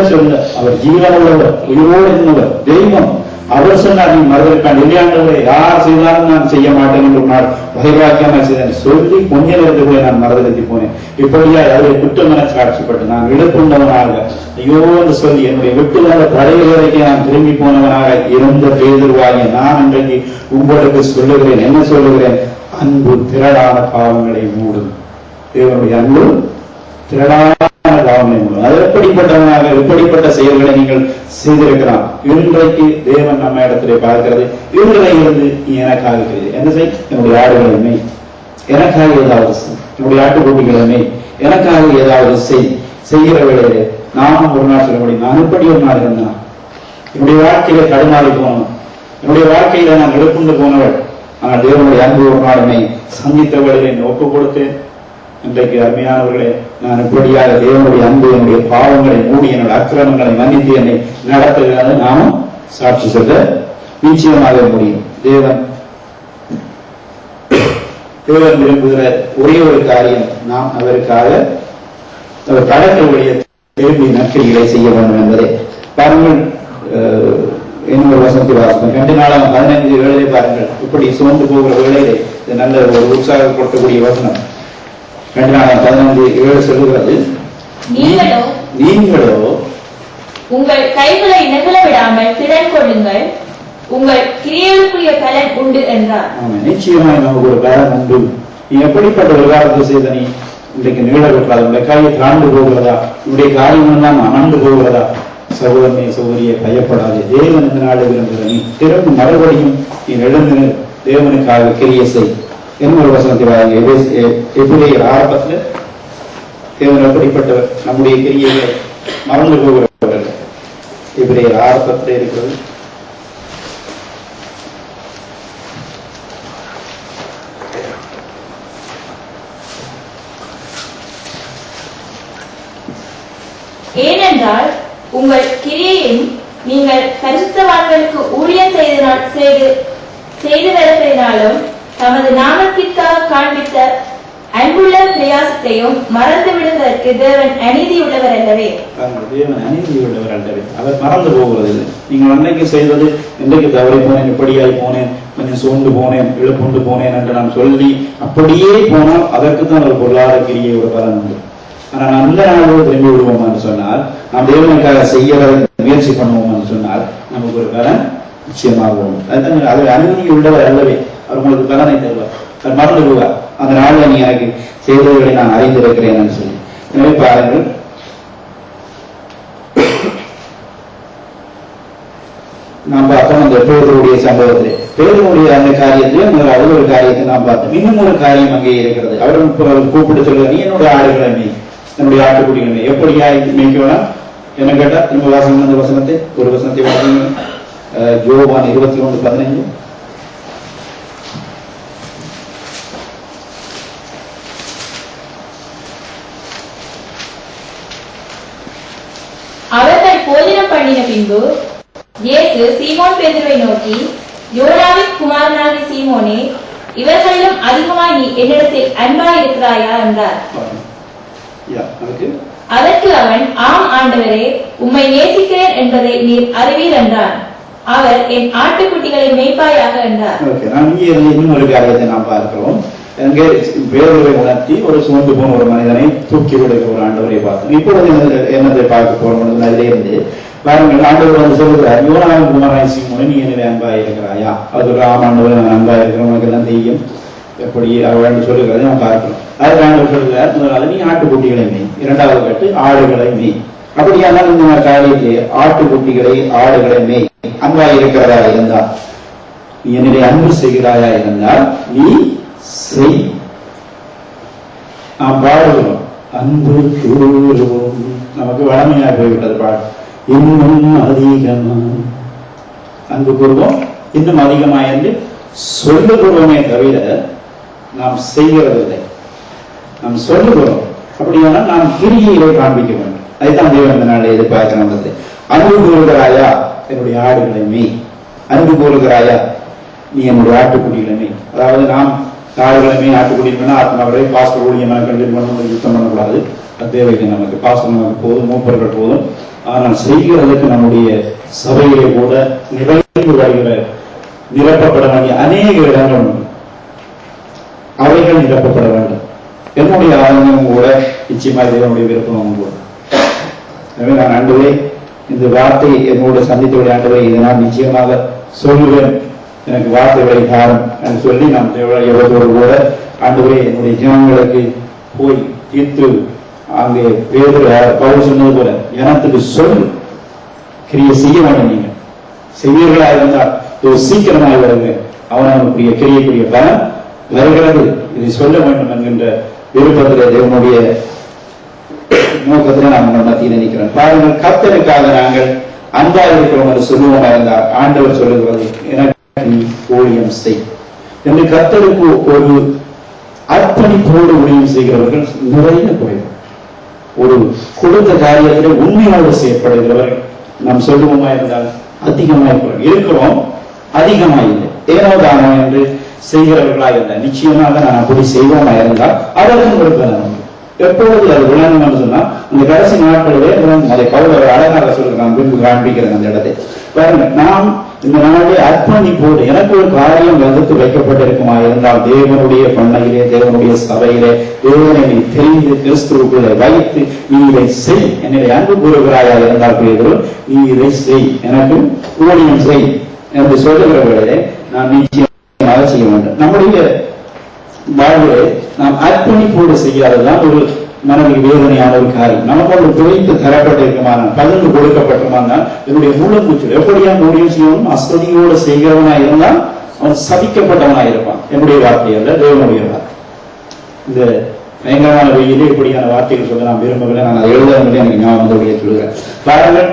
அவர் ஜீவனுள்ளவர், உயிரோடு இருந்தவர் தெய்வம். அவர் சொன்னார், நீ மறுதளிப்பான் இல்லையாண்டவரை யார் செய்தாலும் நான் செய்ய மாட்டேன் என்று நாள் வகைவாக்கியமாக செய்தேன் சொல்லி கொஞ்ச நேரத்துக்குள்ளே நான் மறுதளித்து போனேன். இப்படியா அதை குற்றமென சாட்சிப்பட்டு நான் இழப்புண்டவனாக ஐயோ என்று சொல்லி என்னுடைய விட்டுவந்த பழைய வரைக்கு நான் திரும்பி போனவனாக இருந்த பேதுருவாகிய நான் இன்றைக்கு உங்களுக்கு சொல்லுகிறேன். என்ன சொல்லுகிறேன்? அன்பு திரளான பாவங்களை மூடும். தேவனுடைய அன்பு திரளான பாவங்களை மூடும். அது எப்படிப்பட்டவனாக எப்படிப்பட்ட செயல்களை நீங்கள் செய்திருக்கிறான். இன்றைக்கு தேவன் நம்ம இடத்திலே பார்க்கிறது, இன்றையிலிருந்து நீ எனக்காக இருக்கிறது என்ன செய்? என்னுடைய ஆடுகளை மெய், எனக்காக ஏதாவது செய், என்னுடைய ஆட்டுக்குட்டிகளை மெய், எனக்காக ஏதாவது செய்கிற வேளையிலே நானும் ஒரு நாள் சொல்ல முடியும், நான் இப்படி ஒரு நாள் இருந்தான், என்னுடைய வாழ்க்கையில தடுமாறி போனவன், என்னுடைய வாழ்க்கையில நான் எடுப்புண்டு போனவள், ஆனால் தேவனுடைய அன்பு ஒரு நாளுமே சந்தித்த வேளையிலே ஒப்பு கொடுத்தேன். இன்றைக்கு அருமையானவர்களே, நான் இப்படியாக தேவனுடைய அன்பு என்னுடைய பாவங்களை மூடி என்னுடைய அக்கிரமங்களை மன்னித்து என்னை நடத்துகிறது நாமும் சாட்சி சொல்ல நிச்சயமாக முடியும். தேவன் விரும்புகிற ஒரே ஒரு காரியம், நாம் அவருக்காக அவர் கடற்கரையுடைய திரும்பி நற்கிரிகளை செய்ய வேண்டும் என்பதை பாருங்கள். இன்னொரு வசனத்தை வாசிப்போம். 2 நாளாக 15 வேளையை பாருங்கள். இப்படி சோர்ந்து போகிற வேளையிலே இது நல்ல ஒரு உற்சாகம் கொடுக்கக்கூடிய வசனம். 2 நாளாக 15:7 சொல்லுகிறது, நீங்களோ உங்கள் கைகளை நெகிழ விடாமல் திடன் கொள்ளுங்கள், உங்கள் கிரியைகளுக்குரிய பலன் உண்டு என்றார். நிச்சயமாக நமக்கு ஒரு பலன் உண்டு. நீ எப்படிப்பட்ட விவகாரத்தை செய்த நீ இன்றைக்கு நிகழ விட்டால் உங்களுடைய கையை தாழ்ந்து போகிறதா, உன்னுடைய காரியங்கள் எல்லாம் அமர்ந்து போகிறதா? சகோதரனே சகோதரியை பயப்படாது. தேவன் இந்த நாளை விரும்புகிற நீ திரும்ப மறுபடியும் நீ எழுந்து தேவனுக்காக கிரியை செய். இன்னொரு வசனத்தை வாங்க. எபிரேயர் ஆரம்பத்தில் தேவன் எப்படிப்பட்டவர், நம்முடைய கிரியைகளை மறந்து போகிறவர்கள். எபிரேயர் ஆரம்பத்தில் இருக்கிறது. ஏனென்றால் உங்கள் கிரியையும் நீங்கள் பரிசுத்தவான்களுக்கு ஊழியம் செய்து வருவதனாலும் தமது நாமத்திற்காக காண்பித்த அன்புள்ள பிரயாசத்தையும் மறந்து விடுவதற்கு தேவன் அநீதி உள்ளவர் அல்லவே. தேவன் அநீதி உள்ளவர் அல்லவே, அவர் மறந்து போவதில்லை. நீங்கள் அன்னைக்கு செய்தது, இன்றைக்கு தவறி போனேன், இப்படியாய் போனேன், கொஞ்சம் சோர்ந்து போனேன், இழுப்புண்டு போனேன் என்று நாம் சொல்லி அப்படியே போனால் அதற்குத்தான் ஒரு பொருளாதார கிரியை ஒரு பலன் உண்டு. ஆனா நல்ல நாளோடு திரும்பி விடுவோம் என்று சொன்னால், நாம் தேவனுக்காக செய்ய முயற்சி பண்ணுவோம் என்று சொன்னால் நமக்கு ஒரு பலன் நிச்சயமாகும். அது அநீதி உள்ளவர் அல்லவே, அவர் உங்களுக்கு பலனை தருவார். அவர் மறந்து போவார், அந்த நாளில் நீ எனக்கு செய்தவர்களை நான் அறிந்திருக்கிறேன் என்று சொல்லி. எனவே பாருங்கள், நாம் பார்த்தோம் அந்த பேதுருடைய சம்பவத்திலே, பேதுருடைய அந்த காரியத்திலே முதலாவது ஒரு காரியத்தை நாம் பார்த்தோம். இன்னும் ஒரு காரியம் அங்கே இருக்கிறது. அவரும் கூப்பிட்டு சொல்லுவார், நீ என்னுடைய ஆடுகளை மேய், என்னுடைய ஆட்டுக்குடிகளை மேய். எப்படியா மேய்க்கலாம் என்ன கேட்டா, திரும்ப வாசகம் அந்த வசனத்தை, ஒரு வசனத்தை வாசிங்க. யோவான் 21:15. அவர்கள் போஜனம் பண்ணின பின்பு இயேசு சீமோன் பேதுருவை நோக்கி, யோனாவின் குமாரனாகிய சீமோனே, இவர்களிலும் அதிகமாய் நீ என்னிடத்தில் அன்பாய் இருக்கிறாயா என்றார். அதற்கு அவன், ஆம் ஆண்டவரே, உம்மை நேசிக்கிறேன் என்பதை நீர் அறிவீர் என்றான். அவர், என் ஆட்டுக்குட்டிகளை மேய்ப்பாயாக என்றார். இன்னும் ஒரு காரியத்தை நாம் பார்க்கிறோம். பேதுருவை உணர்த்தி ஒரு சோர்ந்து போன ஒரு மனிதனை தூக்கி விடுகிற ஒரு ஆண்டவரை பார்த்தோம். இப்பொழுது என்னதை பார்க்க போறோம், அதிலே இருந்து பாருங்கள். ஆண்டவர் வந்து சொல்லுகிறார், யோனாவின் குமாரனாகிய சீமோனே, நீ என்னிலே அன்பாய் இருக்கிறாயா? அது ராம் ஆண்டவர், நான் அன்பாய் இருக்கிறேன், உனக்கு எல்லாம் தெரியும் எப்படி அவள் சொல்லுகிறதை நாம் பார்க்கிறோம். அதுக்கு ஆண்டவர் சொல்லுகிறார், முதலாவது நீ ஆட்டுக்குட்டிகளை மேய், இரண்டாவது கட்டு ஆடுகளை மேய். அப்படியானால் இந்த காரியத்தை ஆட்டுக்குட்டிகளை ஆடுகளை மேய், அன்பாய் இருக்கிறதா இருந்தால், நீ என்னிலே அன்பு செய்கிறாயா இருந்தால் நீ செய். நாம் பாடுகிறோம், அன்பு கூறுவோம், நமக்கு வளமையாக போய்விட்டது பாடு. இன்னும் அதிகமா அன்பு கூறுவோம், இன்னும் அதிகமா என்று சொல்லுகிறோமே தவிர நாம் செய்கிறதில்லை. நாம் சொல்லுகிறோம், அப்படியானால் நாம் கிரியையிலே காண்பிக்க வேண்டும். அதுதான் தேவன் இந்த நாளை எதிர்பார்க்கிறது. அன்பு கூறுகிறாயா, என்னுடைய ஆடுகளை மேய். அன்பு கூறுகிறாயா, நீ என்னுடைய ஆட்டுக்குடிகளை மேய். அதாவது நாம் ஆடுகளை ஆட்டுக்குடிகள் ஆத்மாக்களை பாஸ்டர் ஊழியமாக கண்டு யுத்தம் பண்ணக்கூடாது. அது தேவைக்கு நமக்கு பாஸ்டர் நமக்கு போதும், மூப்பர்கள் போதும். ஆனால் செய்கிறதுக்கு நம்முடைய சபையிலே கூட நிறைந்து வருகிற நிரப்பப்பட வேண்டிய அநேக இடங்கள் உண்டு. அவைகள் நிரப்பப்பட வேண்டும். என்னுடைய ஆதங்கமும் கூட நிச்சயமாக தேவனுடைய விருப்பமும் கூட. எனவே நான் ஆண்டவரே, இந்த வார்த்தை என்னோட சந்தித்துடைய ஆண்டவரே, இதை நான் நிச்சயமாக சொல்லுவேன், எனக்கு வார்த்தைகளை தாரும் என்று சொல்லி நாம் எவ்வளவு கூட ஆண்டவரே என்னுடைய ஜனங்களுக்கு போய் தீர்த்து அங்கே பேதுரு பவுல் சொன்னது போல எனத்துக்கு சொல் கிரியை செய்ய வேண்டும். நீங்க செய்வீர்களா இருந்தால் சீக்கிரமாக வருங்க, அவனுடைய கிரியைக்குரிய பலன் வருகிறது, இதை சொல்ல வேண்டும் என்கின்ற விருப்பத்திலே தேவனுடைய நோக்கத்திலே நாம் மத்தியில் நிற்கிறோம். பாருங்கள், கர்த்தருக்காக நாங்கள் அன்பா இருக்கிறோம் என்று சொல்லுவோமா இருந்தால் ஆண்டவர் சொல்லுகிறது, எனக்கு நீ ஊழியம் செய் என்று. கர்த்தருக்கு ஒரு அர்ப்பணிப்போடு ஊழியம் செய்கிறவர்கள் நிறைய குறைவு. ஒரு கொடுத்த காரியத்தில் உண்மையோடு செய்யப்படுகிறவர்கள் நாம் சொல்லுவோமா இருந்தால் அதிகமாய் இருக்கிறோம், அதிகமாய் இல்லை, ஏனோ தானோ என்று செய்கிறவர்களா இருந்தால் நிச்சயமாக நான் அப்படி செய்வோமா இருந்தால் அதற்கும் ஒரு பலன். எப்பொழுது அது விளங்கும் என்று சொன்னால் இந்த கடைசி நாட்களிலே அதை பவுல் அழகாக சொல்கிறான், பின்பு காண்பிக்கிறேன் அந்த இடத்தை பாருங்க. நாம் இந்த நாளே அர்ப்பணிப்போடு எனக்கு ஒரு காரியம் வகுத்து வைக்கப்பட்டிருக்குமா இருந்தால் தேவனுடைய பண்ணையிலே, தேவனுடைய சபையிலே தேவனை நீ தெரிந்து கிறிஸ்துவுக்குள்ளே வைத்து நீ இதை செய், என்னுடைய அன்பு கூறுகிறாயா இருந்தால் பேரு நீ இதை செய், எனக்கு ஊழியம் செய் என்று சொல்லுகிறவர்களே நாம் நிச்சயமாக செய்ய வேண்டும். நம்முடைய வாழ்விலே நாம் அர்ப்பணிப்போடு செய்யாததுதான் ஒரு மனதில் வேதனையான ஒரு காரியம். நமக்கு துவைத்து தரப்பட்டிருக்குமானால், பகிர்ந்து கொடுக்கப்பட்டிருமானால் என்னுடைய மூலமூச்சு எப்படியா ஊழியம் செய்யணும் அஸ்தியோடு செய்கிறவனா இருந்தால் அவன் சபிக்கப்பட்டவனாக இருப்பான். என்னுடைய வார்த்தை அல்ல, தேவனுடைய வார்த்தை. இந்த பயங்கரமான வெயிலே இப்படியான வார்த்தைகள் சொல்ல நான் விரும்பவில்லை. நான் அதை எழுதவில்லை, எனக்கு ஞாபகம் சொல்லுகிறேன். பாருங்கள்,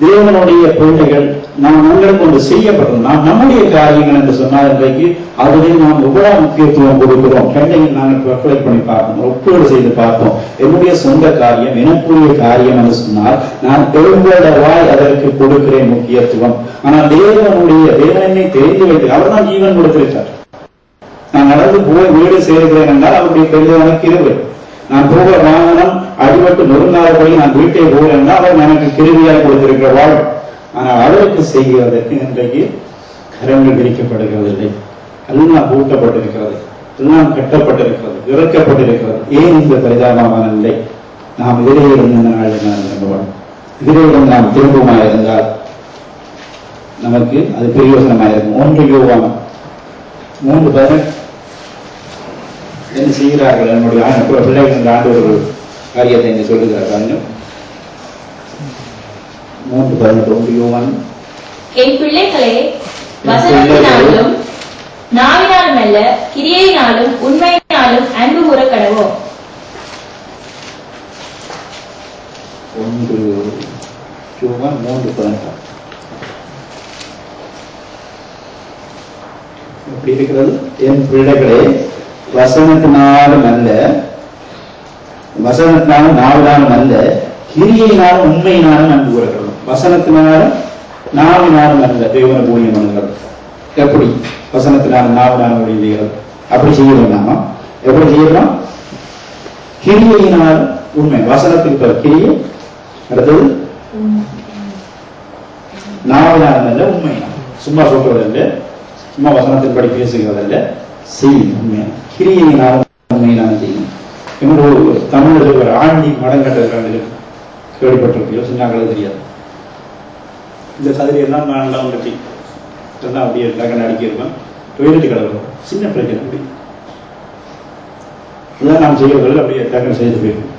தேவனுடைய பிள்ளைகள் நாம் உங்களுக்கு ஒன்று செய்யப்படும். நாம் நம்முடைய காரியங்கள் என்று சொன்னால் இன்றைக்கு அதிலே நாம் எவ்வளவு முக்கியத்துவம் கொடுக்கிறோம். ரெண்டையும் நாங்கள் ரெஃப்ளெக்ட் பண்ணி பார்ப்போம், ஒப்பீடு செய்து பார்ப்போம். என்னுடைய சொந்த காரியம், எனக்குரிய காரியம் என்று சொன்னால் நான் எவ்வளவாய் அதற்கு கொடுக்கிறேன் முக்கியத்துவம். ஆனால் தேவனை தெரிந்து வைத்து அவர் தான் ஜீவன் கொடுத்திருக்கார். நான் நடந்து போய் வீடு சேர்க்கிறேன் என்றால் அவருடைய பெரிதான கிருபை. நான் போகிற வாகனம் அடிபட்டு நொறுங்காதபடி நான் வீட்டை போகிறேன் என்றால் அவர் எனக்கு கிருபியாய் கொடுத்திருக்கிற வாழ்வு. ஆனால் அவருக்கு செய்கிறதற்கு இன்றைக்கு கரங்கள் விரிக்கப்படுகிறதில்லை. எல்லாம் பூட்டப்பட்டிருக்கிறது, எல்லாம் கட்டப்பட்டிருக்கிறது, இறக்கப்பட்டிருக்கிறது. ஏன் இந்த பரிதாபமான நிலை? நாம் இதிலே இருந்து இந்த நாளில் நான் விரும்புவோம். இதிலே இருந்து நாம் திரும்புமாயிருந்தால் நமக்கு அது பிரயோசனமாயிருக்கும். 1 யோவான் 3:18 என்ன செய்கிறார்கள்? என்னுடைய பிள்ளைகள் என்ற ஆண்டு ஒரு காரியத்தை என்ன சொல்லுகிறார்கள்? 3:18 1 யோவான். என் பிள்ளைகளே, வசனத்தினாலும் நாவினாலும் அல்ல, கிரியையினாலும் உண்மையினாலும் அன்பு கூற கடவோம். 1 யோவான் 3:18 எப்படி இருக்கிறது? என் பிள்ளைகளே, வசனத்தினாலும் அல்ல, வசனத்தினாலும் நாவினாலும் அல்ல, கிரியையினாலும் உண்மையினாலும் அன்பு கூறப்படும். வசனத்தினாலும் நாவினாலும் அல்ல தேவன ஊழியம் பண்ணுகிறது. எப்படி? வசனத்தினாலும் நாவினாலும் ஊழியம் செய்கிறது. அப்படி செய்ய வேண்டாமா? எப்படி செய்யலாம்? கிரியையினாலும் உண்மை. வசனத்துக்கு கிரியை, அடுத்தது நாவினாலும் அல்ல, உண்மையினால். சும்மா சொல்றதில்லை, சும்மா வசனத்தின்படி பேசுகிறதல்ல, செய்யும் உண்மையான கிரியையினாலும் உண்மையினாலும் செய்யும். என்னோட தமிழில் ஒரு ஆண்டி மடங்கட்ட கேள்விப்பட்டிருக்கோ? சொன்னாங்களே தெரியாது. இந்த கதிரையெல்லாம் நான் எல்லாம் கட்டி எல்லாம் அப்படியே டக்குன்னு அடிக்கிருப்பேன். டொய்லெட்டு கடவுள் சின்ன பிரச்சனை. அப்படி இதான் நாம் செய்யறதில்லை, அப்படியே டக்குன்னு செய்து போயிருக்கோம்.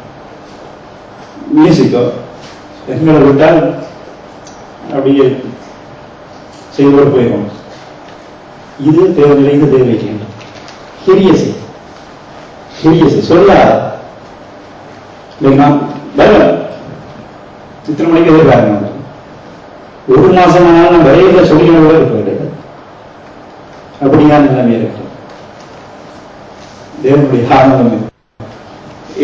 மியூசிக்கோ எங்களை விட்டால் அப்படியே செய்வோடு போயிடும். இது தேவையில்லை, தேவைக்கின்ற ஹிரியசை சொல்லாத நாம் இத்தனை மணிக்கு எதிர்பார்க்க ஒரு மாசமான வரையில சொல்லியோட இருக்க அப்படியான நிலைமை இருக்கு. தேவனுடைய ஆனந்தம்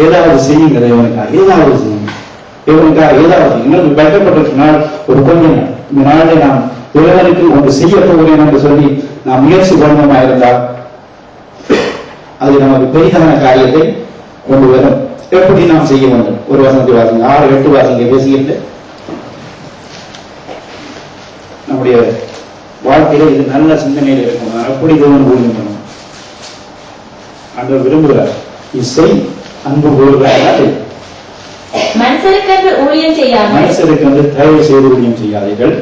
ஏதாவது செய்யுங்க, தேவனுக்காக ஏதாவது செய்யுங்க, தேவனுக்காக ஏதாவது. எங்களுக்கு பயக்கப்பட்டிருக்னால் ஒரு கொஞ்சம் இந்த நாளை நாம் தேவனுக்கு ஒன்று செய்ய போகிறேன் என்று சொல்லி நாம் முயற்சி பண்ணமா இருந்தால் அது நமக்கு பெரிதான காரியத்தை கொண்டு வரும். எப்படி நாம் செய்ய வேண்டும்? ஒரு வசனத்தை வாசிங்க, 6-8 வாசிங்க. பேசிக்கிட்டு நம்முடைய வாழ்க்கையில இது நல்ல சிந்தனையில் இருக்கும். அப்படி தேவன் ஊழியம் பண்ணணும். ஆண்டவர் விரும்புகிறார். இசை அன்பு கூறுகிறார்கள். மனுஷருக்கு ஊழியம் செய்யாமல், மனுஷருக்கு வந்து தயவு செய்து ஊழியம் செய்யாதீர்கள்,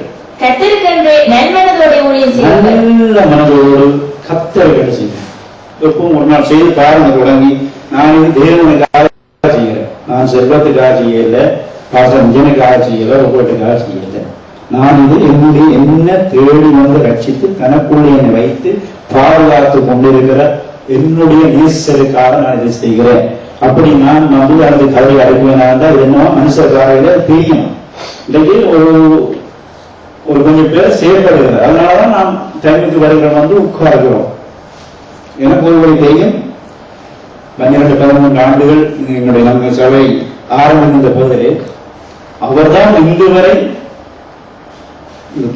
கர்த்தருக்கு நன்மனதோடு ஊழியம் செய்யுங்கள். நல்ல மனதோடு கர்த்தருக்கு செய்யுங்கள். எப்பவும் ஒரு நாள் செய்து பாருங்க தொடங்கி, நான் இது தேவனுக்காக செய்கிறேன், நான் செல்வத்துக்காக செய்யல, பாசனுக்காக செய்யல, ஒவ்வொருக்காக செய்யல, நான் இது என்னுடைய என்ன தேடி வந்து ரட்சித்து தனக்குள்ளே என்னை வைத்து பாதுகாத்து கொண்டிருக்கிற என்னுடைய நேசருக்காக நான் இதை செய்கிறேன். அப்படி நான் வந்து அந்த கதை அடைக்குவேனா இருந்தால் என்னவோ மனுஷக்காரையில தெரியும். இன்றைக்கு ஒரு கொஞ்சம் பேர் செயல்படுகிறார். அதனாலதான் நாம் டைமுக்கு வருகிற வந்து உட்கார்கிறோம். எனக்கு ஒருவரை தெரியும், 12-13 ஆண்டுகள் எங்களுடைய நம்ம சபை ஆரம்பித்த போதிலே அவர்தான் இன்று வரை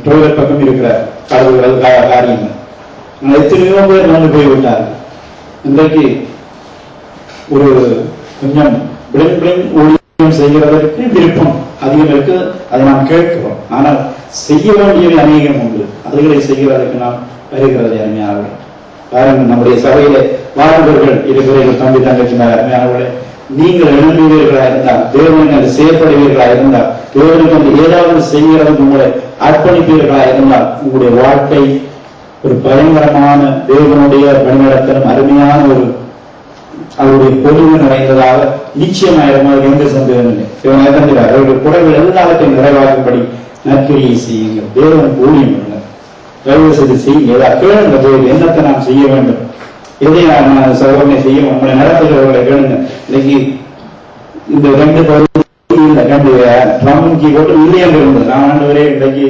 டொய்லெட் பக்கம் இருக்கிறார். கடவுள் காரியங்கள் எத்தனையோ பேர் வந்து போய்விட்டார்கள். இன்றைக்கு ஒரு கொஞ்சம் ஊழியம் செய்கிறதற்கு விருப்பம் அதிகம் இருக்கு, அதை நாம் கேட்கிறோம். ஆனால் செய்ய வேண்டியவை அநேகம் உண்டு. அதுகளை செய்கிறதற்கு நாம் வருகிறது. அருமையானவர்கள் பாருங்கள், நம்முடைய சபையில வாழ்வர்கள் இருக்கிறீர்கள், தம்பி தங்கச்சி அருமையானவர்களே, நீங்கள் எழுந்துவீர்களா இருந்தால், தேவனுக்கு அது செயற்படுவீர்களா இருந்தால், தேவனுக்கு அந்த ஏதாவது செய்கிறதுக்கு உங்களை அர்ப்பணிப்பீர்களா இருந்தால், உங்களுடைய வாழ்க்கை ஒரு பயங்கரமான தேவனுடைய வழிநடத்தலும் அருமையான ஒரு அவருடைய பொலிவு நிறைந்ததாக நிச்சயமாயிரம் எந்த சந்தேகம் இல்லை. இவன் அவருடைய குறைகள் எல்லாவற்றையும் நிறைவாகும்படி நற்கிரியை செய்யுங்கள். தேவனுக்கு ஊழியம் பண்ணுங்கள். தயவு செய்து செய்யுங்க. ஏதாவது கேளுங்க, போய் என்னத்தை நான் செய்ய வேண்டும், எதை நான் சகோதரனை செய்ய உங்களை நடத்துகிறவர்களை கேளுங்க. இன்னைக்கு இந்த 2 ட்ரம்கி போட்டு இல்லையென்று இருந்தது. நான் ஆண்டவரே இன்றைக்கு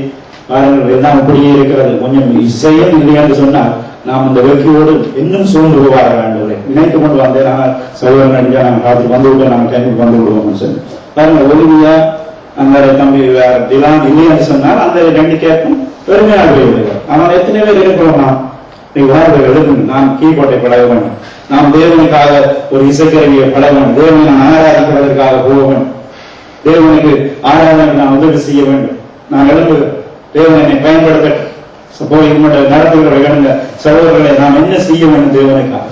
எல்லாம் அப்படியே இருக்கிறது, கொஞ்சம் இசையும் இல்லையான்னு சொன்னால் நாம் இந்த வெற்றியோடு இன்னும் சூழ்ந்து போவார்கள். ஆண்டவரே நினைத்து கொண்டு வந்தேன். நான் சகோதரன் அடிஞ்சா நாங்கள் காத்து வந்து விட்டு நாங்கள் டைமுக்கு வந்து விடுவோம்னு சொல்லி பாருங்க. ஒலிவியா அந்த தம்பி திலான் இல்லையான்னு சொன்னால் அந்த 2 கேட்கும் பெருமையாக போய்விடுகிறார். ஆனால் எத்தனை பேர் இருக்கிறோம்? நான் கீபோர்டை பழக வேண்டும், நாம் தேவனுக்காக ஒரு இசைக்கருவியை பழக வேண்டும், தேவனை நான் ஆராதிப்பதற்காக போக வேண்டும், தேவனுக்கு ஆராதனை நான் உதவி செய்ய வேண்டும், நான் எழுந்து தேவனை என்னை பயன்படுத்த நடத்துகிற எழுந்த சகோதரர்களை நாம் என்ன செய்ய வேண்டும் தேவனுக்காக?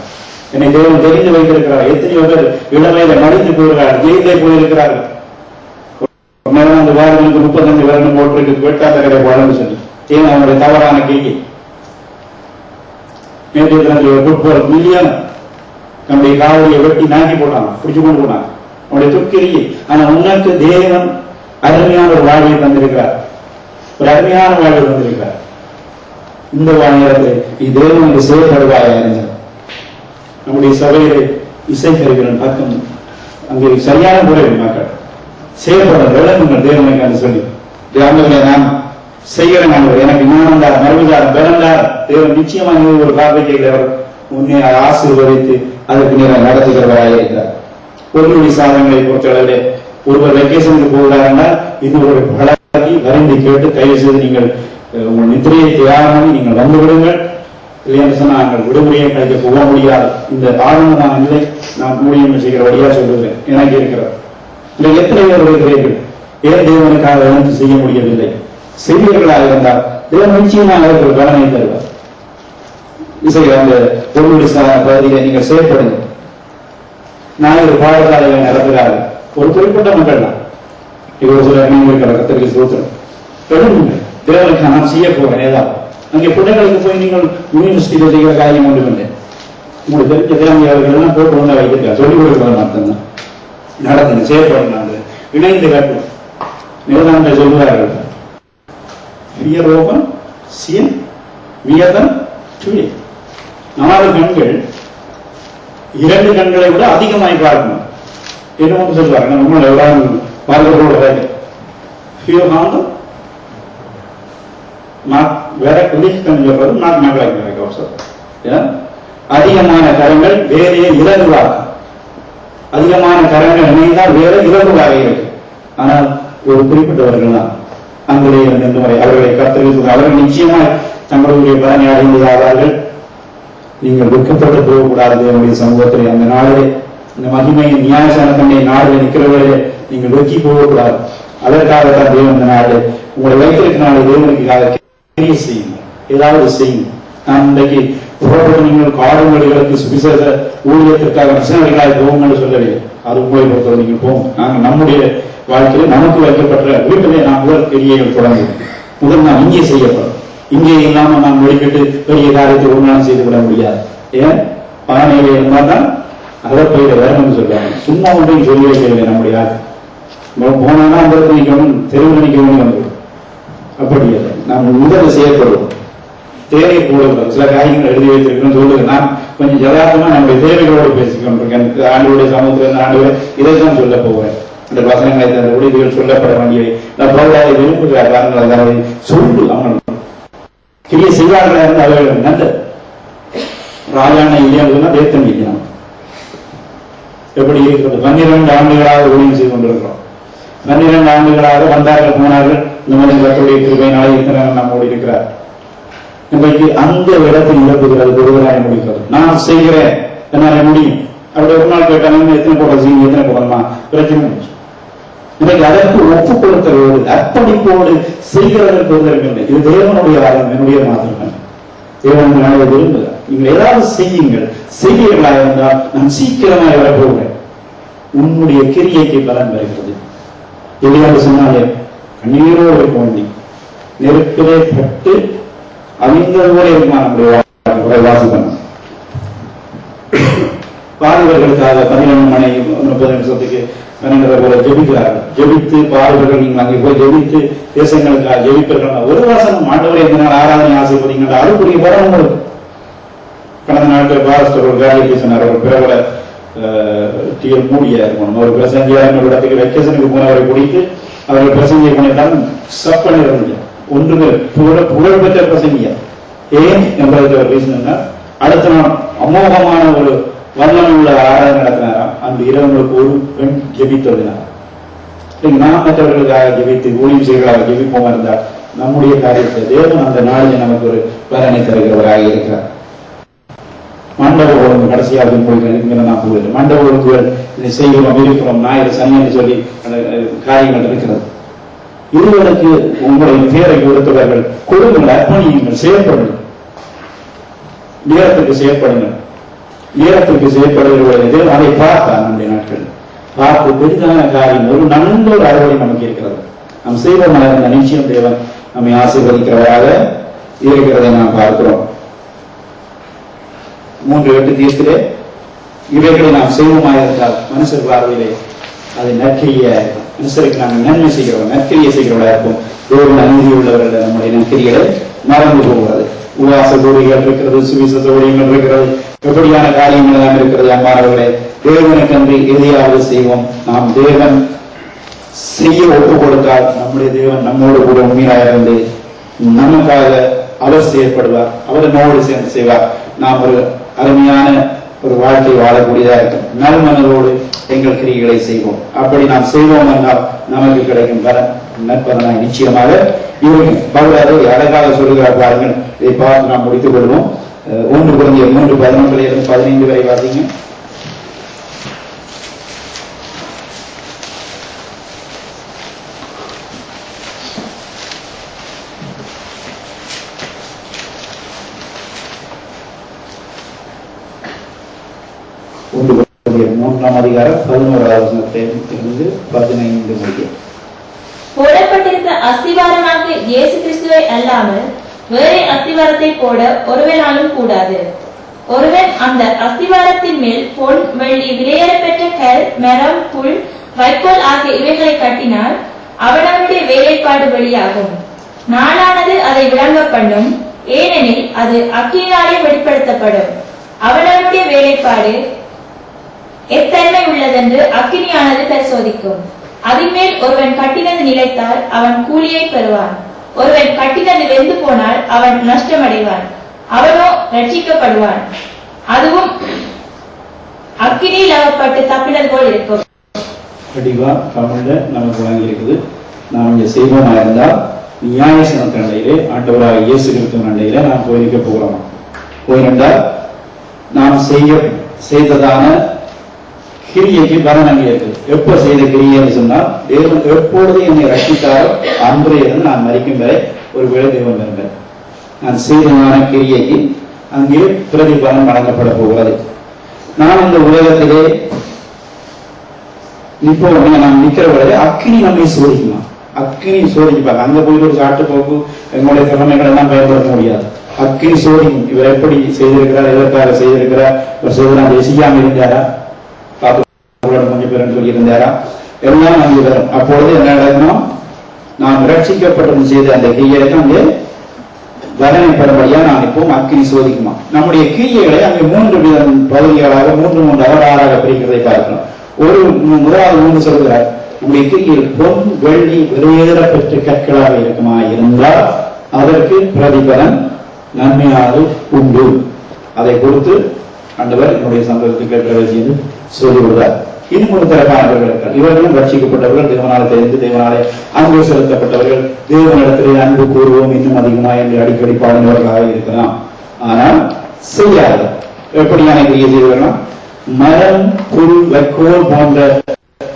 என்னை தேவன் தெரிந்து வைத்திருக்கிறார். எத்தனையோ பேர் இளமையில மடிந்து போகிறார்கள், ஜெயிலே போயிருக்கிறார்கள். 14 வாரங்களுக்கு 35 வருடம் போட்டிருக்கு வெட்டாத கடை போலன்னு சொல்லி ஏன் அவனுடைய தவறான கேள்வி. நேற்று ஃபுட்பால் மில்லியன் நம்முடைய காவலியை வெட்டி நாக்கி போட்டான், பிடிச்சு கொண்டு போனான், அவனுடைய துக்கிரியை. ஆனா உனக்கு தேவன் அருமையான ஒரு வாழ்வை தந்திருக்கிறார், ஒரு அருமையான வாழ்வை தந்திருக்கிறார். இந்த வாழ்நிலத்தில் தேவனுக்கு செயல்படுவாயா இருந்தார். நம்முடைய சபையிலே இசைக்கருவிகள் பக்கம் அங்கே சரியான முறையில் மக்கள் செயல்பட விளங்குங்கள் தேவனுக்கு சொல்லி நான் செய்கிறேன். எனக்கு ஞானந்தார் மறுபடியும் பிறந்தார் தேவன் நிச்சயமாக ஒரு காப்பீட்டை உன்னை ஆசீர்வதித்து அதற்கு நீங்கள் நடத்துகிறவராக இருக்கிறார். பொருளுடைய சாதனைகளை பொறுத்தளவிலே ஒருவர் வெக்கேஷனுக்கு போகிறாருன்னா இது ஒரு பழகி வருந்தி கேட்டு கைது செய்து நீங்கள் உங்கள் நித்திரையை தியாகமாக நீங்கள் வந்து விடுங்கள். இல்லை என்று சொன்னால் நாங்கள் விடுமுறையை கிடைக்க போக முடியாது. இந்த ஆரம்ப நான் இல்லை, நான் ஊழியம் செய்கிற வழியா சொல்லுகிறேன். எனக்கு இருக்கிறார் இல்லை எத்தனை பேர் இருக்கிறீர்கள்? ஏன் தேவனுக்காக எனக்கு செய்ய முடியவில்லை? செய்தியர்களாக இருந்தால் தேவன் நிச்சயமாக ஒரு பலனை தருவார். இசை அந்த பொருளுடைய பகுதியை நீங்கள் செயல்படுங்க. ஞாயிறு பாடசாலைகளை நடத்துகிறார்கள், ஒரு குறிப்பிட்ட மக்கள் தான். இவர் சில நீங்கள் கத்திரிக்கை சூத்திரம் எழுதுங்கள், தேவனுக்கு நான் செய்ய போகிறேன். ஏதாவது அங்கே பிள்ளைகளுக்கு போய் நீங்கள் யூனிவர்சிட்டியில் செய்கிற காரியம் ஒன்று இல்லை. உங்களுக்கு தெரிஞ்ச தேவையாளர்கள் எல்லாம் போட்டு ஒன்றை வைத்திருக்காங்க, சொல்லிக் கொடுக்கிறது மட்டும்தான். நடத்துங்க, செயல்படுங்க, இணைந்து கட்டும். நிறுவனங்கள் சொல்லுவார்கள் Fear open, sin, வியதம், துணி. 4 கண்கள் 2 கண்களை விட அதிகமாய் பார்க்கணும். என்ன சொல்றாங்க? நம்ம எவ்வளவு பார்க்க Fear ஆகும் வேற சொல்றது நாட் நகராக அதிகமான கரங்கள் வேறே இலகுவாக, அதிகமான கரங்கள் இணைந்தால் வேற இலகுவாக இருக்கு. ஆனால் ஒரு குறிப்பிட்டவர்கள் தான் அங்குடைய அவர்களை கத்தரித்து அவர்கள் நிச்சயமாக தங்களுடைய பலனை அடைந்தார்கள். நீங்கள் வெட்கப்பட்டு போகக்கூடாது. என்னுடைய சமூகத்திலே அந்த நாளிலே இந்த மகிமையின் நியாயசானத்தன்மை நாளில் நிற்கிறவர்களே நீங்கள் வெற்றி போகக்கூடாது. அதற்காகத்தான் தேவன் இந்த நாடு உங்களை வைத்திருக்கிறாங்க. தேவனுக்கு செய்யுங்க, ஏதாவது செய்யுங்க. நான் இன்றைக்கு புறப்பட்டு நீங்கள் காடுகளுக்கு சுவிசேஷ ஊழியத்திற்காக மிஷனரிகளாக போகுங்கள் சொல்லவில்லை. அது உங்களை பொறுத்தவரை நீங்கள் போகும். நாங்கள் நம்முடைய வாழ்க்கையில் நமக்கு வைக்கப்பட்ட வீட்டிலே நாம் முதல் கிரியைகள் தொடங்கும். முதல் நாம் இங்கே செய்யப்படும். இங்கே இல்லாமல் நாம் வெளிக்கிட்டு பெரிய காரியத்தை ஒரு நாள் செய்துவிட முடியாது. ஏன் பானையில இருந்தால் தான் அகப்பையில வரணும்னு சொல்றாங்க. சும்மா ஒன்றையும் சொல்லி வைக்கவில்லை. நம்முடைய போனா அந்த நிற்கணும், தெருவில் நிற்க வேண்டி வந்துடும். அப்படி இல்லை, நாம் முதல் செய்யப்படுவோம். தேவை போடுகிறோம். சில காரியங்கள் எழுதி வைத்திருக்கணும் சொல்லுங்க. நான் கொஞ்சம் யதார்த்தமா நம்முடைய தேவைகளோடு பேசிக்கொண்டிருக்கேன். ஆண்டுடைய சமூகத்தில் ஆண்டு இதைத்தான் சொல்ல போகிறேன். இந்த வசனங்களை தந்த உதவிகள் சொல்லப்பட வேண்டியவை நான் பரவாயில்லை விரும்புகிறார். காரணங்கள் அதாவது சொல்லு அவங்க கிரிய செய்வார்களா இருந்து அவர்கள் நல்ல ராஜான இல்லையா வேத்தம் வைக்கணும். எப்படி இருக்கிறது? 12 ஆண்டுகளாக ஊழியம் செய்து கொண்டிருக்கிறோம். 12 ஆண்டுகளாக வந்தார்கள் போனார்கள். இந்த மாதிரி கத்தருடைய கிருபையினாலே இருக்கிறார்கள் நம்மோடு இருக்கிறார். இன்றைக்கு அந்த இடத்தில் இழப்புகிறது ஒருவராய முடிக்கிறது. நான் செய்கிறேன், என்னால முடியும். அப்படி ஒரு நாள் கேட்டாங்க எத்தனை போட செய்யுங்க, எத்தனை போடணுமா பிரச்சனை. இன்றைக்கு அதற்கு ஒப்புக் கொடுத்தவோடு அர்ப்பணிப்போடு செய்கிறதற்கு இல்லை. இது தேவனுடைய வாரம், என்னுடைய மாத்திரம். தேவன் நாளை விரும்புகிறார். நீங்கள் ஏதாவது செய்யுங்கள். செய்வீர்களாக இருந்தால் நான் சீக்கிரமாக வரப்போகிறேன். உன்னுடைய கிரியைக்கு பலன் வருகிறது. எதையாவது சொன்னாலே கண்ணீரோடு இருக்க வேண்டி நெருக்கவே பட்டு அவிந்ததோடு இருக்குமா நம்முடைய வாசிக்கணும். பாதிவர்களுக்காக 11 மணி 30 நிமிஷத்துக்கு 12 போல ஜெபிக்கிறார்கள். ஜெபித்து பாடுபவர்கள் நீங்கள் அங்கே போய் ஜெபித்து தேசங்களுக்காக ஜெபிப்பீர்கள். ஒரு வாசனம் ஆண்டவரை இந்த நாள் ஆராதனை ஆசைப்படுறீங்க அதுக்குரிய பலம் இருக்கு. கடந்த நாட்கள் பாரஸ்டர் ஒரு வேலைக்கு சொன்னார். ஒரு பிரபல டிஎல் மூடியா இருக்கணும் ஒரு பிரசங்கியார் ஒரு இடத்துக்கு வெக்கேஷனுக்கு போனவரை குடித்து அவர்கள் பிரசங்கியை பண்ணிட்டாலும் சப்பன இருந்தது. ஒன்றுமே புகழ்பெற்ற பிரசங்கியா ஏன் என்பதற்கு ஒரு ரீசன் அடுத்த நாள் அமோகமான ஒரு வல்லமை உள்ள ஆராதனை நடத்தினாராம். அந்த இரவுகளுக்கு ஒரு பெண் ஜெபித்ததினார். நாம் மற்றவர்களுக்காக ஜெபித்து ஊழியம் செய்வர்களாக ஜெபிப்போமா இருந்தால் நம்முடைய காரியத்தை தேவன் அந்த நாளில் நமக்கு ஒரு பலனை தருகிறவராக இருக்கிறார். மண்டப ஒழுங்கு கடைசியாக போய் நான் போகிறேன். மண்டப ஒழுங்குகள் செய்கிறோம் இருக்கிறோம் ஞாயிறு சனி என்று சொல்லி காரியங்கள் இருக்கிறது. இருவருக்கு உங்களுடைய பேரை கொடுத்தவர்கள் கொடுங்கள், அர்ப்பணியுங்கள், செயல்படுங்கள், நேரத்துக்கு செயல்படுங்கள். நேரத்திற்கு செயல்படுகிறது அதை பார்த்தார். நம்முடைய நாட்கள் பார்த்து பெரிதான காரியம் ஒரு நல்ல ஒரு அறுவடை நமக்கு இருக்கிறது. நாம் செய்வோம் இருந்த நிச்சயம் தேவன் நம்மை ஆசீர்வதிக்கிறவராக இருக்கிறதை நாம் பார்க்கிறோம். 3:8 தீர்த்திலே இவைகளை நாம் செய்வோமாக இருந்தால் மனுஷர் பார்வையிலே அது நற்கிரியா இருக்கும். மனுஷருக்கு நாங்கள் நன்மை செய்கிறோம், நற்கிரியை செய்கிறவர்களா இருக்கும். தேவன் அநீதி உள்ளவர்கள் நம்முடைய நற்கிரிகளை மறந்து போகிறது. உவாச ஊழியர்கள் இருக்கிறது, சுவிசேஷ ஊழியங்கள் இருக்கிறது, எப்படியான காரியங்கள் எல்லாம் இருக்கிறது. அம்மாவர்களே தேவனுக்கு அன்று எதையாவது செய்வோம். நாம் தேவன் செய்ய ஒப்பு கொடுத்தால் நம்முடைய தேவன் நம்மோடு கூட உண்மையாக இருந்து நமக்காக அவர் செயற்படுவார், அவர் நம்மோடு சேர்ந்து செய்வார். நாம் ஒரு அருமையான ஒரு வாழ்க்கை வாழக்கூடியதாக இருக்கும். நல்மனதோடு எங்கள் கிரிகளை செய்வோம். அப்படி நாம் செய்வோம் என்றால் நமக்கு கிடைக்கும் பலன் நற்பலனாய் நிச்சயமாக இருக்கும். பவுலரை அழகாக சொல்லுகிறார் பாருங்கள். இதை பார்த்து நாம் முடித்துக் கொள்வோம். 1 Corinthians 3:11-15 வரை வாசிங்க. மூன்றாம் அதிகாரம் 11வது வசனத்திலிருந்து 15 முடிய போடப்பட்டிருந்த அஸ்திவாரமாக இயேசு கிறிஸ்துவை அல்லாமல் வேறே அஸ்திவாரத்தை போட ஒருவனாலும் கூடாது. ஒருவன் அந்த அஸ்திவாரத்தின் மேல் பொன், வெள்ளி, விலையேறப்பெற்ற கல், மரம், புல், வைக்கோல் ஆகிய இவைகளை கட்டினால் அவனவனுடைய வேலைப்பாடு வெளியாகும். நாளானது அதை விளங்க பண்ணும். ஏனெனில் அது அக்கினியாலே வெளிப்படுத்தப்படும். அவனவனுடைய வேலைப்பாடு எத்தன்மை உள்ளதென்று அக்கினியானது பரிசோதிக்கும். அதின்மேல் ஒருவன் கட்டினது நிலைத்தால் அவன் கூலியை பெறுவான். ஒருவன் கட்டினது வெந்து போனால் அவன் நஷ்டமடைவான், அவனோ ரட்சிக்கப்படுவான். அதுவும் அக்கினியில் அகப்பட்டு தப்பினது போல் இருக்கும். கண்டிப்பா தமிழ்ல நமக்கு வழங்கி இருக்குது. நாம் இங்க செய்வோமா இருந்தால் நியாயசனத்து அண்டையிலே ஆண்டவராக இயேசு கிறிஸ்து அண்டையில நாம் போயிருக்க போகிறோமா? போயிருந்தால் நாம் செய்ததான கிரியைக்கு பலன் அங்கே இருக்குது. எப்ப செய்த கிரியைன்னு சொன்னால் தேவன் எப்பொழுது என்னை ரட்சித்தாரோ அன்றே இருந்து நான் மரிக்கும் வரை ஒரு வேளை தேவன் வருங்கள். நான் செய்ததான கிரியைக்கு அங்கே பிரதிபலன் வழங்கப்பட போகிறது. நான் இந்த உலகத்திலே இப்போ நாம் நிக்கிற வரை அக்கினி நம்மை சோதிக்குமா? அக்கினி சோதிப்பாங்க. அங்க போயிட்டு ஒரு சாட்டு போக்கு எங்களுடைய திறமைகள் எல்லாம் பயன்படுத்த முடியாது. அக்கினி சோதிக்கும். இவர் எப்படி செய்திருக்கிறார், எதற்காக செய்திருக்கிறார், இவர் செய்தார், செய்யாம இருந்தாரா, கொஞ்சம் பேர் சொல்லி இருந்தாரா, எல்லாம் அங்கே வரும். அப்பொழுது என்ன நடக்கணும்? நாம் ரட்சிக்கப்பட்டு செய்த அந்த கிரியைக்கு அங்கே பலனை பெறும்படியா நான் இப்போ அக்கினி சோதிக்குமா? நம்முடைய கிரியைகளை அங்கே 3 பகுதிகளாக 3 அவராக பிரிக்கிறதை பார்க்கணும். முதலாவது 3 சொல்கிறார், உங்களுடைய கிரியில் பொன், வெள்ளி, வெளியேறப்பெற்ற கற்களாக இருக்குமா இருந்தால் அதற்கு பிரதிபலன் நன்மையாக உண்டு. அதை கொடுத்து ஆண்டவர் என்னுடைய சந்தோஷத்துக்கு பிரவேசித்து சொல்லிவிடுவார். இன்னும் ஒரு தரப்பானவர்கள் இருக்கிறார். இவர்களும் ரட்சிக்கப்பட்டவர்கள், தேவனாலே தெரிந்து தேவனாலே அன்பு செலுத்தப்பட்டவர்கள், தேவனிடத்திலே அன்பு கூறுவோம் இன்னும் அதிகமா என்று அடிக்கடி பாடினவர்களாக இருக்கலாம். ஆனால் செய்யாது. எப்படியான கிரியை செய்வார்கள்? மரம், புல், வைக்கோல் போன்ற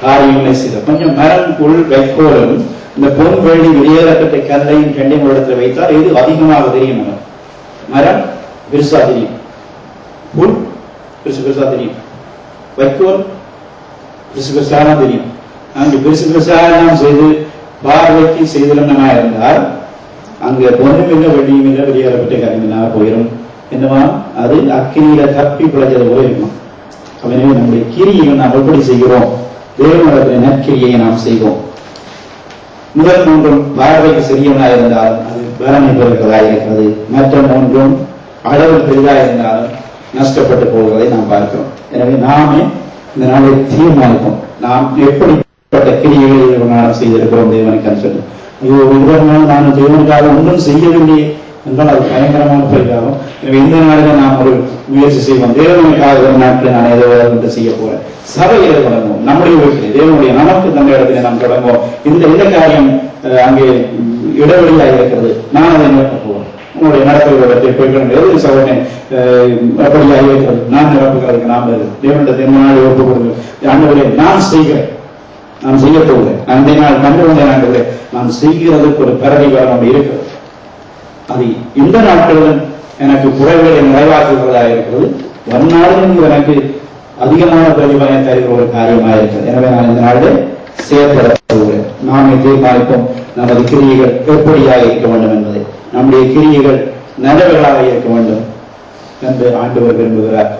காரியங்களை செய்த கொஞ்சம் மரம், புல், வைக்கோலும் இந்த பொன், வெள்ளி, வெளியேறப்பட்ட கல்லையும் கண்டையும் இடத்துல வைத்தால் எது அதிகமாக தெரியும்? மரம் பெருசா தெரியும், புல் பெருசா தெரியும், வைக்கோல் பெருசா தெரியும். அங்கு பெருசா நாம் செய்து பார்வைக்கு செய்திருந்தமா இருந்தால் அங்க பொண்ணும் இல்லை, வெள்ளியும் இல்லை, வெளியேறப்பட்ட கல்வினாக போயிடும். என்னவா அது அக்கினியில தப்பி பிழைச்சது போல இருக்கும். எனவே நம்முடைய கிரியை நாம் எப்படி செய்கிறோம் தேவனுடைய நற்கிரியை நாம் செய்வோம். முதல் மூன்றும் பார்வைக்கு சிறியவனாக இருந்தாலும் அது பலனை பெறுகிறதா இருக்கிறது. மற்ற மூன்றும் அளவில் பெரிதாக இருந்தாலும் நஷ்டப்பட்டு போவதை நாம் பார்க்கிறோம். எனவே நாமே இந்த நாளை தீர்மானிப்போம். நாம் எப்படிப்பட்ட கிரியைகளை நானும் செய்திருக்கிறோம் தேவனுக்கு சொல்லி. ஐயோ இவர்கள் நான் தேவனுக்காக ஒன்றும் செய்யவில்லை என்றால் அது பயங்கரமான பரிதாபம். எனவே இந்த நாளில நாம் ஒரு முயற்சி செய்வோம். தேவனுக்காக ஒரு நாட்டில் நான் ஏதோ ஒன்று செய்ய போறேன். சபையில தொடங்குவோம். நம்முடைய வீட்டில் தேவனுடைய நமக்கு தந்த இடத்துல நாம் தொடங்குவோம். இந்த காரியம் அங்கே இடைவெளியாக இருக்கிறது. நான் அதை நிரப்ப போவேன். உங்களுடைய நடப்புகளை போய்ட்டு சகோதரனை அப்படியாக இருக்கிறது. நான் நிரப்புகிறதுக்கு நாம் தேவனுடைய திருமணம் ஒப்பு கொடுங்க. ஆண்டவரே நான் செய்கிறேன், நான் செய்ய போகிறேன். நான் இந்த நாள் கண்டு வந்தேன் ஆண்டவரே, நான் செய்கிறதுக்கு ஒரு பிரதிபலம் இருக்கிறது. அது இந்த நாட்களுடன் எனக்கு குறைகளை நிறைவாக்குகிறதாக இருக்கிறது. வன்னாலும் எனக்கு அதிகமான பிரதிபலனை தருகிற ஒரு காரியமாக இருக்கிறது. எனவே நான் இந்த நாளில் செயற்பட போகிறேன். நாமே தீர்மானிப்போம் நமது கிரியைகள் எப்படியாக இருக்க வேண்டும் என்பதை. நம்முடைய கிரியைகள் நல்லவர்களாக இருக்க வேண்டும் என்று ஆண்டவர் விரும்புகிறார்.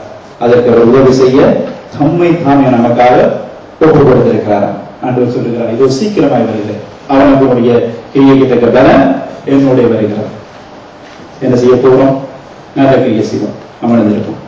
அதற்கு அவர் உதவி செய்ய தம்மை தாமே நமக்காக ஒப்பு கொடுத்திருக்கிறார். ஆண்டவர் சொல்லுகிறார், இதோ சீக்கிரமாய் வருகிறேன், அவனுக்கு உடைய கிரியைக்கு தக்க பலன் என்னுடைய வருகிறார். என்ன செய்ய போகிறோம்? நல்ல கிரியை செய்வோம். அமர்ந்திருப்போம்.